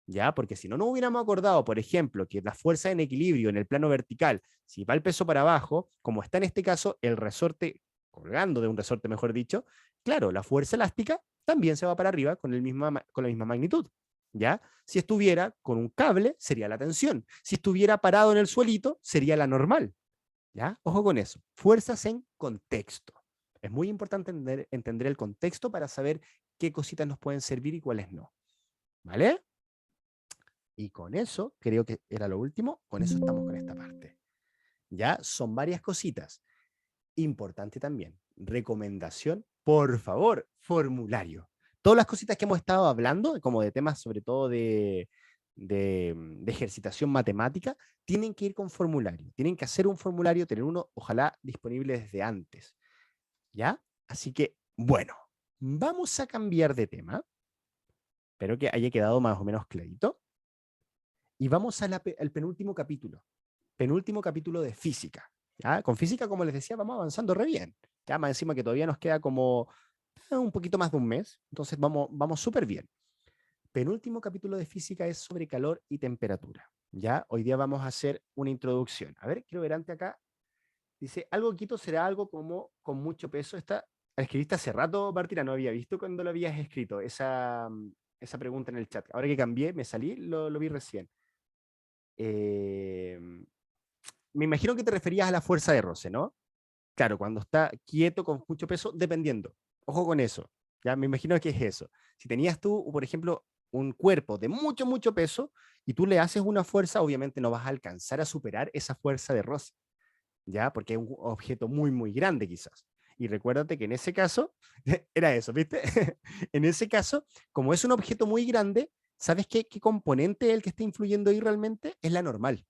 A: ¿Ya? Porque si no nos hubiéramos acordado, por ejemplo, que la fuerza en equilibrio en el plano vertical, si va el peso para abajo, como está en este caso el resorte, colgando de un resorte, mejor dicho, claro, la fuerza elástica también se va para arriba con la misma magnitud. ¿Ya? Si estuviera con un cable, sería la tensión. Si estuviera parado en el suelito, sería la normal. ¿Ya? Ojo con eso. Fuerzas en contexto. Es muy importante entender el contexto para saber qué cositas nos pueden servir y cuáles no. ¿Vale? Y con eso, creo que era lo último, con eso estamos con esta parte. Ya son varias cositas. Importante también, recomendación, por favor, formulario. Todas las cositas que hemos estado hablando, como de temas sobre todo de ejercitación matemática, tienen que ir con formulario. Tienen que hacer un formulario, tener uno, ojalá, disponible desde antes. ¿Ya? Así que, bueno, vamos a cambiar de tema. Espero que haya quedado más o menos clarito. Y vamos al penúltimo capítulo. Penúltimo capítulo de física. ¿Ya? Con física, como les decía, vamos avanzando re bien. Ya más encima que todavía nos queda como un poquito más de un mes, entonces vamos súper bien. Penúltimo capítulo de física es sobre calor y temperatura. Ya, hoy día vamos a hacer una introducción. A ver, quiero ver antes acá. Dice, algo quito será algo como con mucho peso. Esta la escribiste hace rato, Martina, no había visto cuando lo habías escrito, esa pregunta en el chat. Ahora que cambié, me salí, lo vi recién. Eh, Me imagino que te referías a la fuerza de roce, ¿no? Claro, cuando está quieto con mucho peso, dependiendo. Ojo con eso. Ya me imagino que es eso. Si tenías tú, por ejemplo, un cuerpo de mucho, mucho peso y tú le haces una fuerza, obviamente no vas a alcanzar a superar esa fuerza de roce, ¿ya? Porque es un objeto muy, muy grande quizás. Y recuérdate que en ese caso, era eso, ¿viste? En ese caso, como es un objeto muy grande, ¿sabes qué componente es el que está influyendo ahí realmente? Es la normal.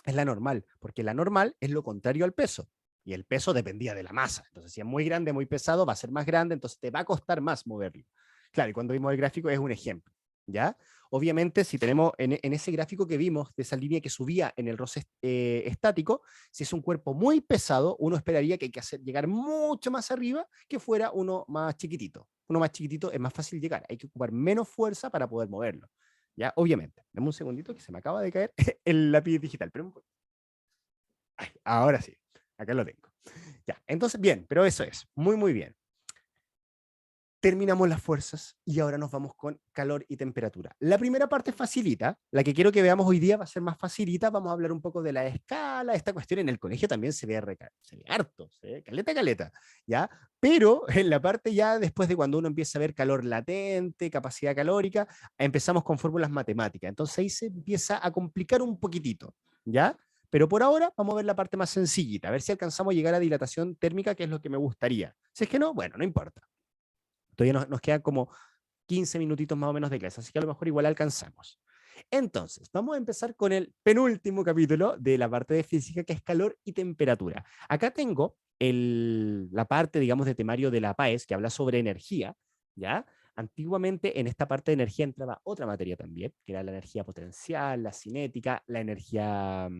A: Es la normal, porque la normal es lo contrario al peso. Y el peso dependía de la masa. Entonces, si es muy grande, muy pesado, va a ser más grande, entonces te va a costar más moverlo. Claro, y cuando vimos el gráfico es un ejemplo, ¿ya? Obviamente, si tenemos en ese gráfico que vimos, de esa línea que subía en el roce estático, si es un cuerpo muy pesado, uno esperaría que hay que hacer llegar mucho más arriba que fuera uno más chiquitito. Uno más chiquitito es más fácil llegar, hay que ocupar menos fuerza para poder moverlo. ¿Ya? Obviamente. Dame un segundito que se me acaba de caer el lápiz digital. Pero ay, ahora sí, acá lo tengo. Ya, entonces, bien, pero eso es, muy, muy bien. Terminamos las fuerzas y ahora nos vamos con calor y temperatura. La primera parte facilita, la que quiero que veamos hoy día va a ser más facilita, vamos a hablar un poco de la escala, esta cuestión en el colegio también se ve harto, se ve caleta, caleta, ¿ya? Pero en la parte ya después de cuando uno empieza a ver calor latente, capacidad calórica, empezamos con fórmulas matemáticas, entonces ahí se empieza a complicar un poquitito, ¿ya? Pero por ahora vamos a ver la parte más sencillita, a ver si alcanzamos a llegar a dilatación térmica, que es lo que me gustaría. Si es que no, bueno, no importa. Todavía nos quedan como 15 minutitos más o menos de clase, así que a lo mejor igual alcanzamos. Entonces, vamos a empezar con el penúltimo capítulo de la parte de física, que es calor y temperatura. Acá tengo la parte, digamos, de temario de la PAES, que habla sobre energía, ¿ya? Antiguamente en esta parte de energía entraba otra materia también, que era la energía potencial, la cinética, la energía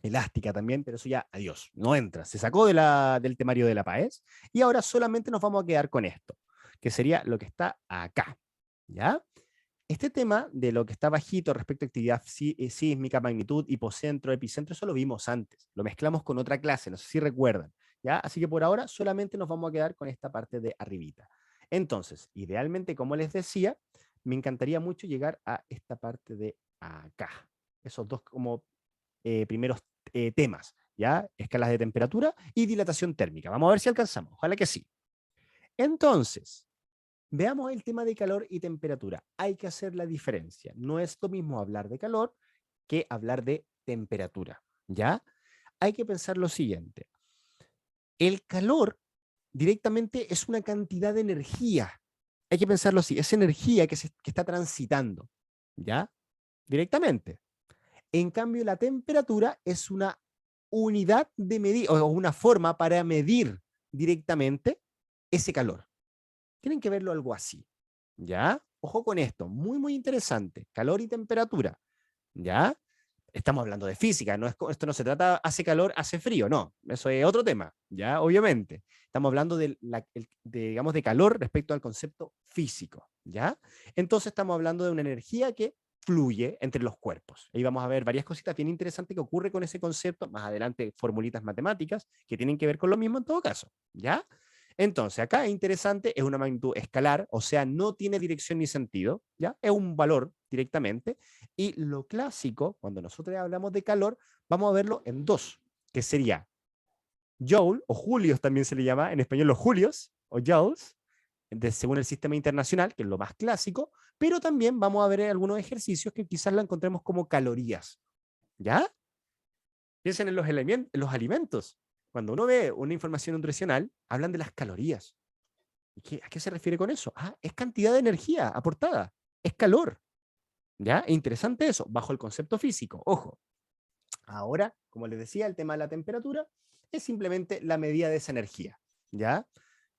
A: elástica también, pero eso ya, adiós, no entra. Se sacó del temario de la PAES y ahora solamente nos vamos a quedar con esto, que sería lo que está acá, ¿ya? Este tema de lo que está bajito respecto a actividad sísmica, magnitud, hipocentro, epicentro, eso lo vimos antes, lo mezclamos con otra clase, no sé si recuerdan, ¿ya? Así que por ahora solamente nos vamos a quedar con esta parte de arribita. Entonces, idealmente, como les decía, me encantaría mucho llegar a esta parte de acá. Esos dos como primeros temas, ¿ya? Escalas de temperatura y dilatación térmica. Vamos a ver si alcanzamos, ojalá que sí. Entonces, veamos el tema de calor y temperatura. Hay que hacer la diferencia. No es lo mismo hablar de calor que hablar de temperatura, ¿ya? Hay que pensar lo siguiente. El calor directamente es una cantidad de energía. Hay que pensarlo así, es energía que está transitando, ¿ya? Directamente. En cambio, la temperatura es una unidad de medir o una forma para medir directamente ese calor. Tienen que verlo algo así, ¿ya? Ojo con esto, muy, muy interesante. Calor y temperatura, ¿ya? Estamos hablando de física, esto no se trata, hace calor, hace frío, no, eso es otro tema, ¿ya? Obviamente. Estamos hablando digamos, de calor respecto al concepto físico, ¿ya? Entonces estamos hablando de una energía que fluye entre los cuerpos. Ahí vamos a ver varias cositas bien interesantes que ocurre con ese concepto, más adelante formulitas matemáticas que tienen que ver con lo mismo en todo caso, ¿ya? Entonces, acá es interesante, es una magnitud escalar, o sea, no tiene dirección ni sentido, ¿ya? Es un valor directamente. Y lo clásico, cuando nosotros hablamos de calor, vamos a verlo en dos, que sería Joule, o Julios también se le llama, en español los Julios, o Joules, según el sistema internacional, que es lo más clásico, pero también vamos a ver algunos ejercicios que quizás lo encontremos como calorías, ¿ya? Piensen en los alimentos. Cuando uno ve una información nutricional, hablan de las calorías. ¿A qué se refiere con eso? Ah, es cantidad de energía aportada, es calor. ¿Ya? Interesante eso, bajo el concepto físico. Ojo, ahora, como les decía, el tema de la temperatura es simplemente la medida de esa energía. ¿Ya?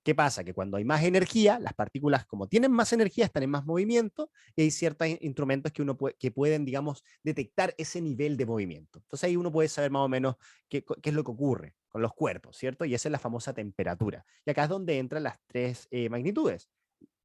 A: ¿Qué pasa? Que cuando hay más energía, las partículas, como tienen más energía, están en más movimiento y hay ciertos instrumentos que, que pueden, digamos, detectar ese nivel de movimiento. Entonces ahí uno puede saber más o menos qué es lo que ocurre con los cuerpos, ¿cierto? Y esa es la famosa temperatura. Y acá es donde entran las tres magnitudes.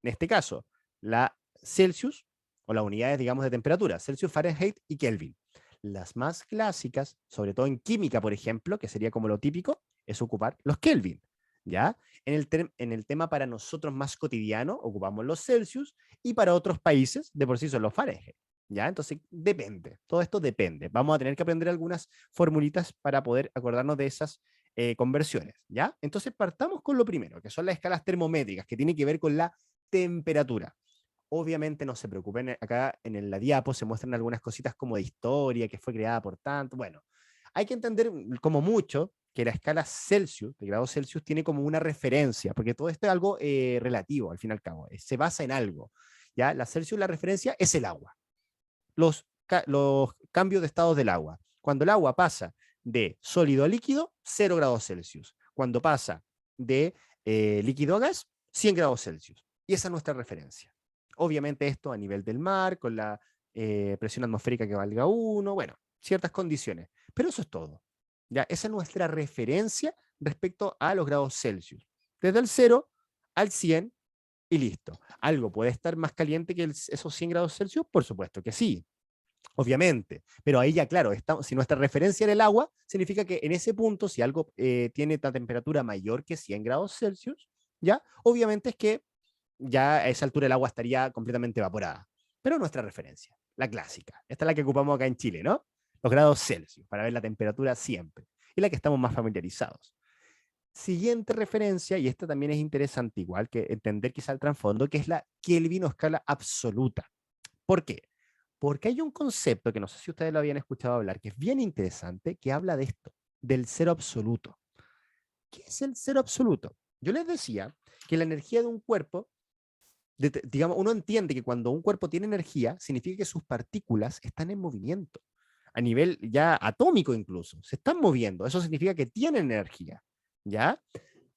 A: En este caso, la Celsius, o las unidades, digamos, de temperatura, Celsius, Fahrenheit y Kelvin. Las más clásicas, sobre todo en química, por ejemplo, que sería como lo típico, es ocupar los Kelvin. ¿Ya? En el tema para nosotros más cotidiano, ocupamos los Celsius y para otros países, de por sí son los Fahrenheit. ¿Ya? Entonces, depende. Todo esto depende. Vamos a tener que aprender algunas formulitas para poder acordarnos de esas conversiones. ¿Ya? Entonces, partamos con lo primero, que son las escalas termométricas, que tiene que ver con la temperatura. Obviamente no se preocupen, acá en la diapo se muestran algunas cositas como de historia, que fue creada por tanto. Bueno, hay que entender como mucho que la escala Celsius, de grados Celsius, tiene como una referencia, porque todo esto es algo relativo, al fin y al cabo, se basa en algo. ¿Ya? La Celsius, la referencia es el agua, los cambios de estados del agua. Cuando el agua pasa de sólido a líquido, 0 grados Celsius. Cuando pasa de líquido a gas, 100 grados Celsius. Y esa es nuestra referencia. Obviamente esto a nivel del mar, con la presión atmosférica que valga 1, bueno, ciertas condiciones. Pero eso es todo. ¿Ya? Esa es nuestra referencia respecto a los grados Celsius. Desde el 0 al 100 y listo. ¿Algo puede estar más caliente que esos 100 grados Celsius? Por supuesto que sí, obviamente. Pero ahí ya, claro, si nuestra referencia era el agua, significa que en ese punto, si algo tiene una temperatura mayor que 100 grados Celsius, ya, obviamente es que ya a esa altura el agua estaría completamente evaporada. Pero nuestra referencia, la clásica, esta es la que ocupamos acá en Chile, ¿no? Los grados Celsius, para ver la temperatura siempre. Y la que estamos más familiarizados. Siguiente referencia, y esta también es interesante, igual que entender quizá el trasfondo, que es la Kelvin o escala absoluta. ¿Por qué? Porque hay un concepto que no sé si ustedes lo habían escuchado hablar, que es bien interesante, que habla de esto, del cero absoluto. ¿Qué es el cero absoluto? Yo les decía que la energía de un cuerpo, digamos, uno entiende que cuando un cuerpo tiene energía, significa que sus partículas están en movimiento, a nivel ya atómico incluso, se están moviendo, eso significa que tienen energía, ¿ya?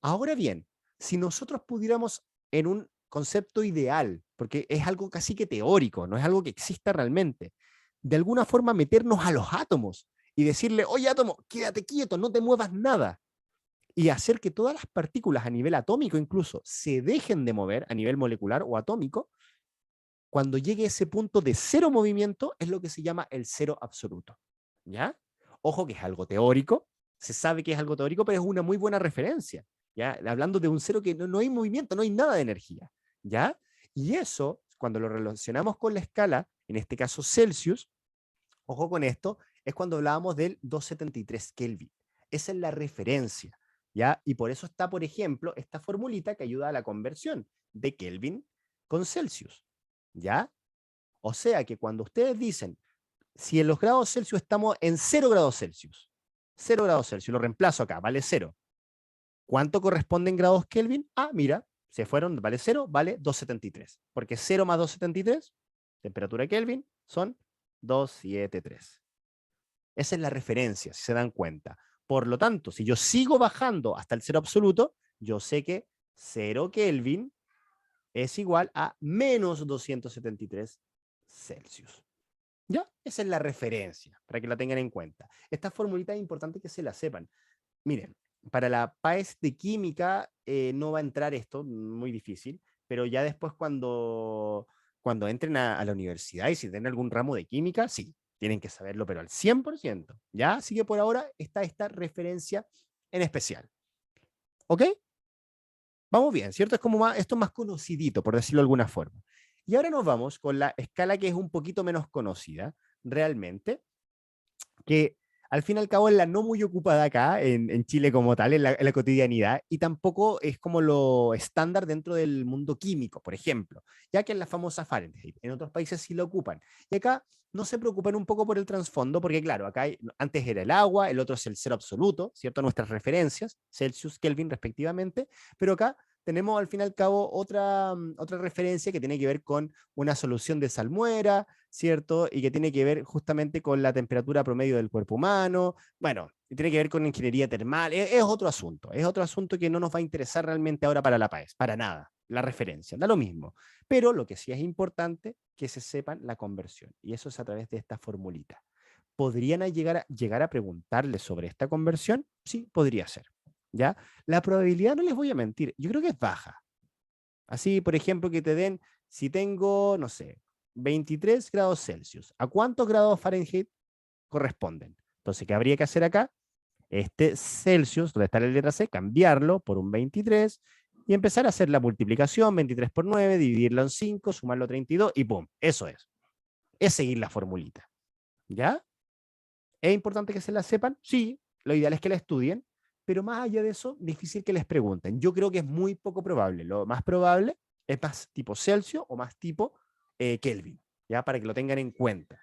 A: Ahora bien, si nosotros pudiéramos en un concepto ideal, porque es algo casi que teórico, no es algo que exista realmente, de alguna forma meternos a los átomos y decirle, oye átomo, quédate quieto, no te muevas nada, y hacer que todas las partículas a nivel atómico incluso se dejen de mover a nivel molecular o atómico, cuando llegue ese punto de cero movimiento es lo que se llama el cero absoluto. ¿Ya? Ojo que es algo teórico, se sabe que es algo teórico, pero es una muy buena referencia. ¿Ya? Hablando de un cero que no hay movimiento, no hay nada de energía. ¿Ya? Y eso, cuando lo relacionamos con la escala, en este caso Celsius, ojo con esto, es cuando hablábamos del 273 Kelvin. Esa es la referencia. ¿Ya? Y por eso está, por ejemplo, esta formulita que ayuda a la conversión de Kelvin con Celsius. ¿Ya? O sea que cuando ustedes dicen, si en los grados Celsius estamos en 0 grados Celsius, 0 grados Celsius, lo reemplazo acá, vale 0. ¿Cuánto corresponde en grados Kelvin? Ah, mira, se fueron, vale 0, vale 273. Porque 0 más 273, temperatura Kelvin, son 273. Esa es la referencia, si se dan cuenta. Por lo tanto, si yo sigo bajando hasta el cero absoluto, yo sé que 0 Kelvin es igual a menos 273 Celsius. ¿Ya? Esa es la referencia, para que la tengan en cuenta. Esta formulita es importante que se la sepan. Miren, para la PAES de química no va a entrar esto, muy difícil, pero ya después cuando entren a la universidad y si tienen algún ramo de química, sí, tienen que saberlo, pero al 100%, ¿ya? Así que por ahora está esta referencia en especial. ¿Ok? Vamos bien, ¿cierto? Es como más, esto es más conocidito, por decirlo de alguna forma. Y ahora nos vamos con la escala que es un poquito menos conocida, realmente, que al fin y al cabo es la no muy ocupada acá en Chile como tal, en la cotidianidad, y tampoco es como lo estándar dentro del mundo químico, por ejemplo, ya que es la famosa Fahrenheit. En otros países sí lo ocupan. Y acá no se preocupan un poco por el trasfondo, porque claro, acá antes era el agua, el otro es el cero absoluto, ¿cierto? Nuestras referencias, Celsius, Kelvin respectivamente, pero acá tenemos al fin y al cabo otra referencia que tiene que ver con una solución de salmuera, ¿cierto? Y que tiene que ver justamente con la temperatura promedio del cuerpo humano. Bueno, tiene que ver con ingeniería termal, es otro asunto que no nos va a interesar realmente ahora para la PAES, para nada, la referencia, da lo mismo. Pero lo que sí es importante, que se sepan la conversión, y eso es a través de esta formulita. ¿Podrían llegar a preguntarle sobre esta conversión? Sí, podría ser. ¿Ya? La probabilidad, no les voy a mentir, yo creo que es baja. Así, por ejemplo, que te den, si tengo, no sé, 23 grados Celsius, ¿a cuántos grados Fahrenheit corresponden? Entonces, ¿qué habría que hacer acá? Este Celsius, donde está la letra C, cambiarlo por un 23 y empezar a hacer la multiplicación, 23 por 9, dividirlo en 5, sumarlo a 32 y ¡pum! Eso es. Es seguir la formulita. ¿Ya? ¿Es importante que se la sepan? Sí, lo ideal es que la estudien, pero más allá de eso, difícil que les pregunten. Yo creo que es muy poco probable. Lo más probable es más tipo Celsius o más tipo Kelvin, ¿ya? Para que lo tengan en cuenta.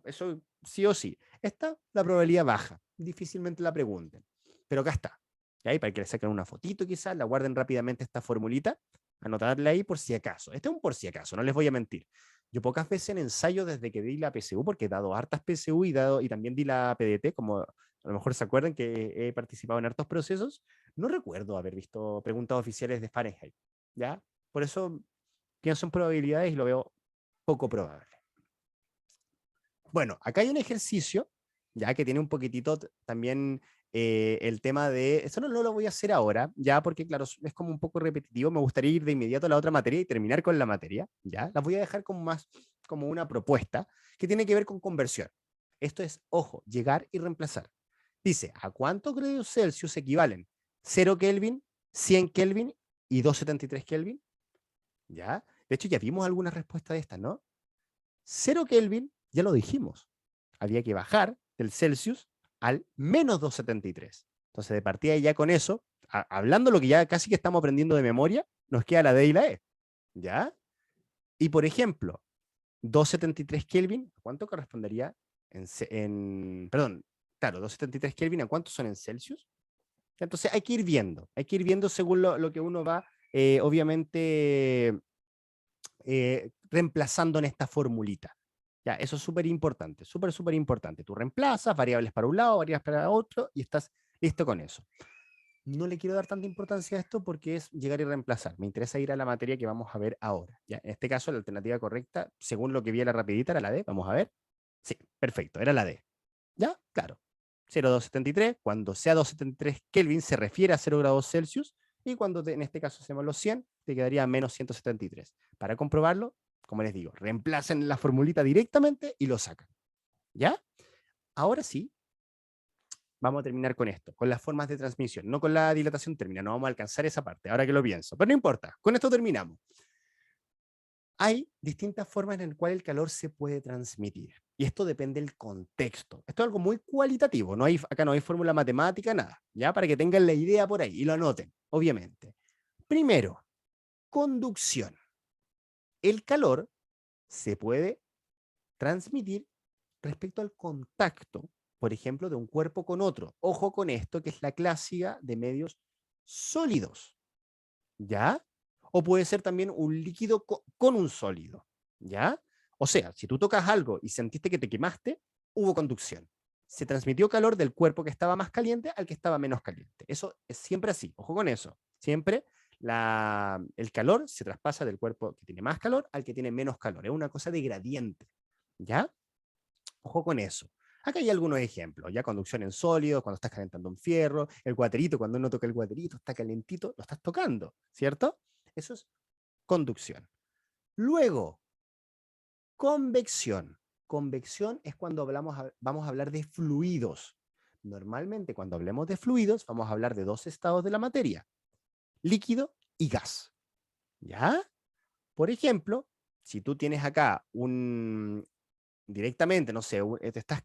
A: Eso sí o sí. Esta, la probabilidad baja. Difícilmente la pregunten. Pero acá está. ¿Ya? Y para que le saquen una fotito quizás, la guarden rápidamente esta formulita, anotarla ahí por si acaso. Este es un por si acaso, no les voy a mentir. Yo pocas veces en ensayo desde que di la PSU, porque he dado hartas PSU y también di la PDT, como a lo mejor se acuerdan que he participado en hartos procesos, no recuerdo haber visto preguntas oficiales de Fahrenheit, ¿ya? Por eso pienso en probabilidades y lo veo poco probable. Bueno, acá hay un ejercicio, ya que tiene un poquitito también el tema de, eso no lo voy a hacer ahora, ya porque claro, es como un poco repetitivo, me gustaría ir de inmediato a la otra materia y terminar con la materia, ya, las voy a dejar como más como una propuesta que tiene que ver con conversión. Esto es, ojo, llegar y reemplazar. Dice, ¿a cuántos grados Celsius equivalen? 0 Kelvin, 100 Kelvin y 273 Kelvin, ¿ya? De hecho, ya vimos algunas respuestas de estas, ¿no? 0 Kelvin, ya lo dijimos, había que bajar del Celsius al menos 273. Entonces, de partida ya con eso, hablando lo que ya casi que estamos aprendiendo de memoria, nos queda la D y la E. ¿Ya? Y por ejemplo, 273 Kelvin, ¿cuánto correspondería perdón, claro, 273 Kelvin, ¿a cuántos son en Celsius? Entonces hay que ir viendo según lo que uno va, obviamente, reemplazando en esta formulita. Ya, eso es súper importante, súper importante. Tú reemplazas variables para un lado, variables para otro, y estás listo con eso. No le quiero dar tanta importancia a esto porque es llegar y reemplazar. Me interesa ir a la materia que vamos a ver ahora. ¿Ya? En este caso, la alternativa correcta, según lo que vi a la rapidita, era la D. Vamos a ver. Sí, perfecto, era la D. ¿Ya? Claro. 0,273, cuando sea 273 Kelvin se refiere a 0 grados Celsius, y cuando en este caso hacemos los 100, te quedaría menos 173. Para comprobarlo, como les digo, reemplacen la formulita directamente y lo sacan. ¿Ya? Ahora sí, vamos a terminar con esto, con las formas de transmisión, no con la dilatación térmica, no vamos a alcanzar esa parte, ahora que lo pienso, pero no importa, con esto terminamos. Hay distintas formas en las cuales el calor se puede transmitir, y esto depende del contexto. Esto es algo muy cualitativo, acá no hay fórmula matemática, nada, ya para que tengan la idea por ahí y lo anoten, obviamente. Primero, conducción. El calor se puede transmitir respecto al contacto, por ejemplo, de un cuerpo con otro. Ojo con esto, que es la clásica de medios sólidos, ¿ya? O puede ser también un líquido con un sólido, ¿ya? O sea, si tú tocas algo y sentiste que te quemaste, hubo conducción. Se transmitió calor del cuerpo que estaba más caliente al que estaba menos caliente. Eso es siempre así, ojo con eso. Siempre el calor se traspasa del cuerpo que tiene más calor al que tiene menos calor. Es una cosa de gradiente, ¿ya? Ojo con eso. Acá hay algunos ejemplos, ya conducción en sólidos, cuando estás calentando un fierro, el guaterito, cuando uno toca el guaterito, está calentito, lo estás tocando, ¿cierto? Eso es conducción. Luego, convección. Convección es cuando vamos a hablar de fluidos. Normalmente cuando hablemos de fluidos, vamos a hablar de dos estados de la materia, líquido y gas. ¿Ya? Por ejemplo, si tú tienes acá directamente, no sé, te estás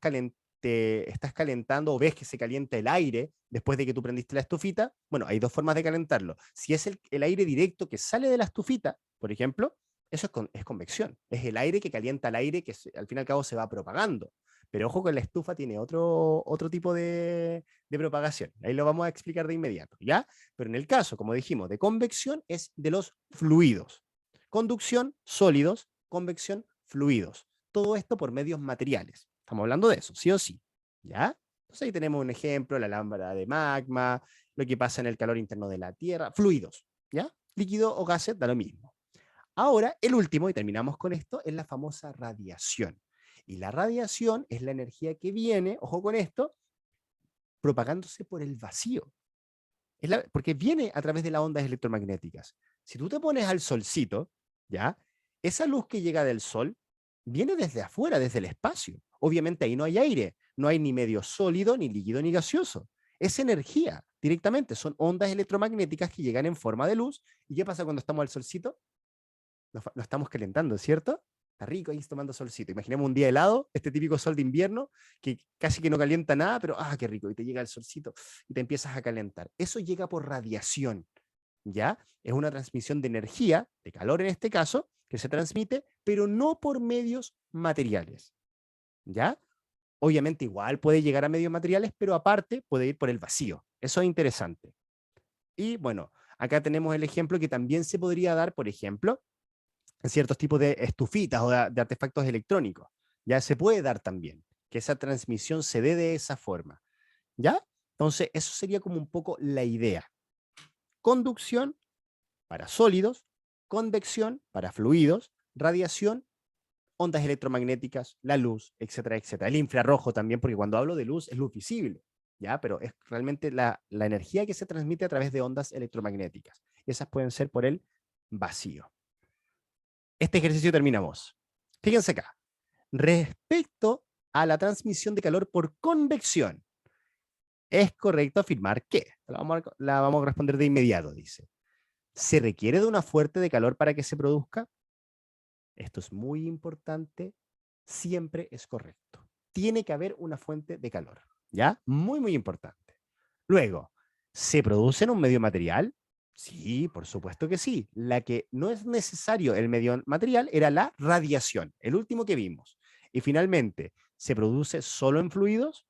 A: calentando o ves que se calienta el aire después de que tú prendiste la estufita, bueno, hay dos formas de calentarlo. Si es el aire directo que sale de la estufita, por ejemplo, eso es convección. Es el aire que calienta el aire que al fin y al cabo se va propagando. Pero ojo que la estufa tiene otro tipo de propagación. Ahí lo vamos a explicar de inmediato, ¿ya? Pero en el caso, como dijimos, de convección es de los fluidos. Conducción, sólidos, convección, fluidos. Todo esto por medios materiales. Estamos hablando de eso, sí o sí. ¿Ya? Entonces ahí tenemos un ejemplo, la lámpara de magma, lo que pasa en el calor interno de la Tierra, fluidos, ¿ya? Líquido o gases, da lo mismo. Ahora, el último, y terminamos con esto, es la famosa radiación. Y la radiación es la energía que viene, ojo con esto, propagándose por el vacío. Porque viene a través de las ondas electromagnéticas. Si tú te pones al solcito, ¿ya? Esa luz que llega del sol viene desde afuera, desde el espacio. Obviamente ahí no hay aire, no hay ni medio sólido, ni líquido, ni gaseoso. Es energía, directamente. Son ondas electromagnéticas que llegan en forma de luz. ¿Y qué pasa cuando estamos al solcito? Nos estamos calentando, ¿cierto? Está rico ahí tomando solcito. Imaginemos un día helado, este típico sol de invierno, que casi que no calienta nada, pero ¡ah, qué rico! Y te llega el solcito y te empiezas a calentar. Eso llega por radiación, ¿ya? Es una transmisión de energía, de calor en este caso, que se transmite, pero no por medios materiales, ¿ya? Obviamente igual puede llegar a medios materiales, pero aparte puede ir por el vacío. Eso es interesante. Y bueno, acá tenemos el ejemplo que también se podría dar, por ejemplo, en ciertos tipos de estufitas o de artefactos electrónicos. Ya se puede dar también, que esa transmisión se dé de esa forma. ¿Ya? Entonces, eso sería como un poco la idea. Conducción para sólidos, convección para fluidos, radiación, ondas electromagnéticas, la luz, etcétera, etcétera. El infrarrojo también, porque cuando hablo de luz es luz visible, ¿ya? Pero es realmente la energía que se transmite a través de ondas electromagnéticas. Y esas pueden ser por el vacío. Este ejercicio terminamos. Fíjense acá. Respecto a la transmisión de calor por convección, es correcto afirmar que, la vamos a responder de inmediato, dice. ¿Se requiere de una fuente de calor para que se produzca? Esto es muy importante, siempre es correcto. Tiene que haber una fuente de calor, ¿ya? Muy, muy importante. Luego, ¿se produce en un medio material? Sí, por supuesto que sí. La que no es necesario el medio material era la radiación, el último que vimos. Y finalmente, ¿se produce solo en fluidos?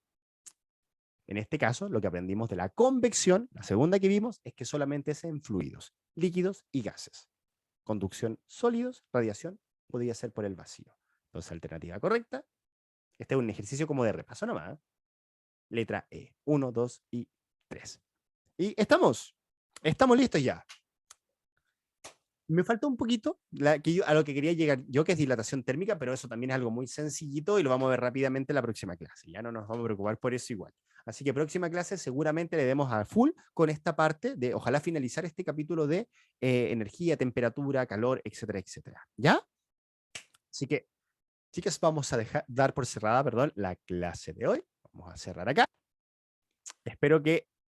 A: En este caso, lo que aprendimos de la convección, la segunda que vimos, es que solamente es en fluidos, líquidos y gases. Conducción sólidos, radiación podría ser por el vacío. Entonces, alternativa correcta. Este es un ejercicio como de repaso nomás. Letra E. 1, 2 y 3. Y estamos listos ya. Me falta un poquito a lo que quería llegar yo, que es dilatación térmica, pero eso también es algo muy sencillito y lo vamos a ver rápidamente en la próxima clase. Ya no nos vamos a preocupar por eso igual. Así que próxima clase seguramente le demos a full con esta parte de, ojalá finalizar este capítulo de energía, temperatura, calor, etcétera, etcétera. ¿Ya? Así que, chicas, vamos a dar por cerrada, perdón, la clase de hoy. Vamos a cerrar acá. Espero que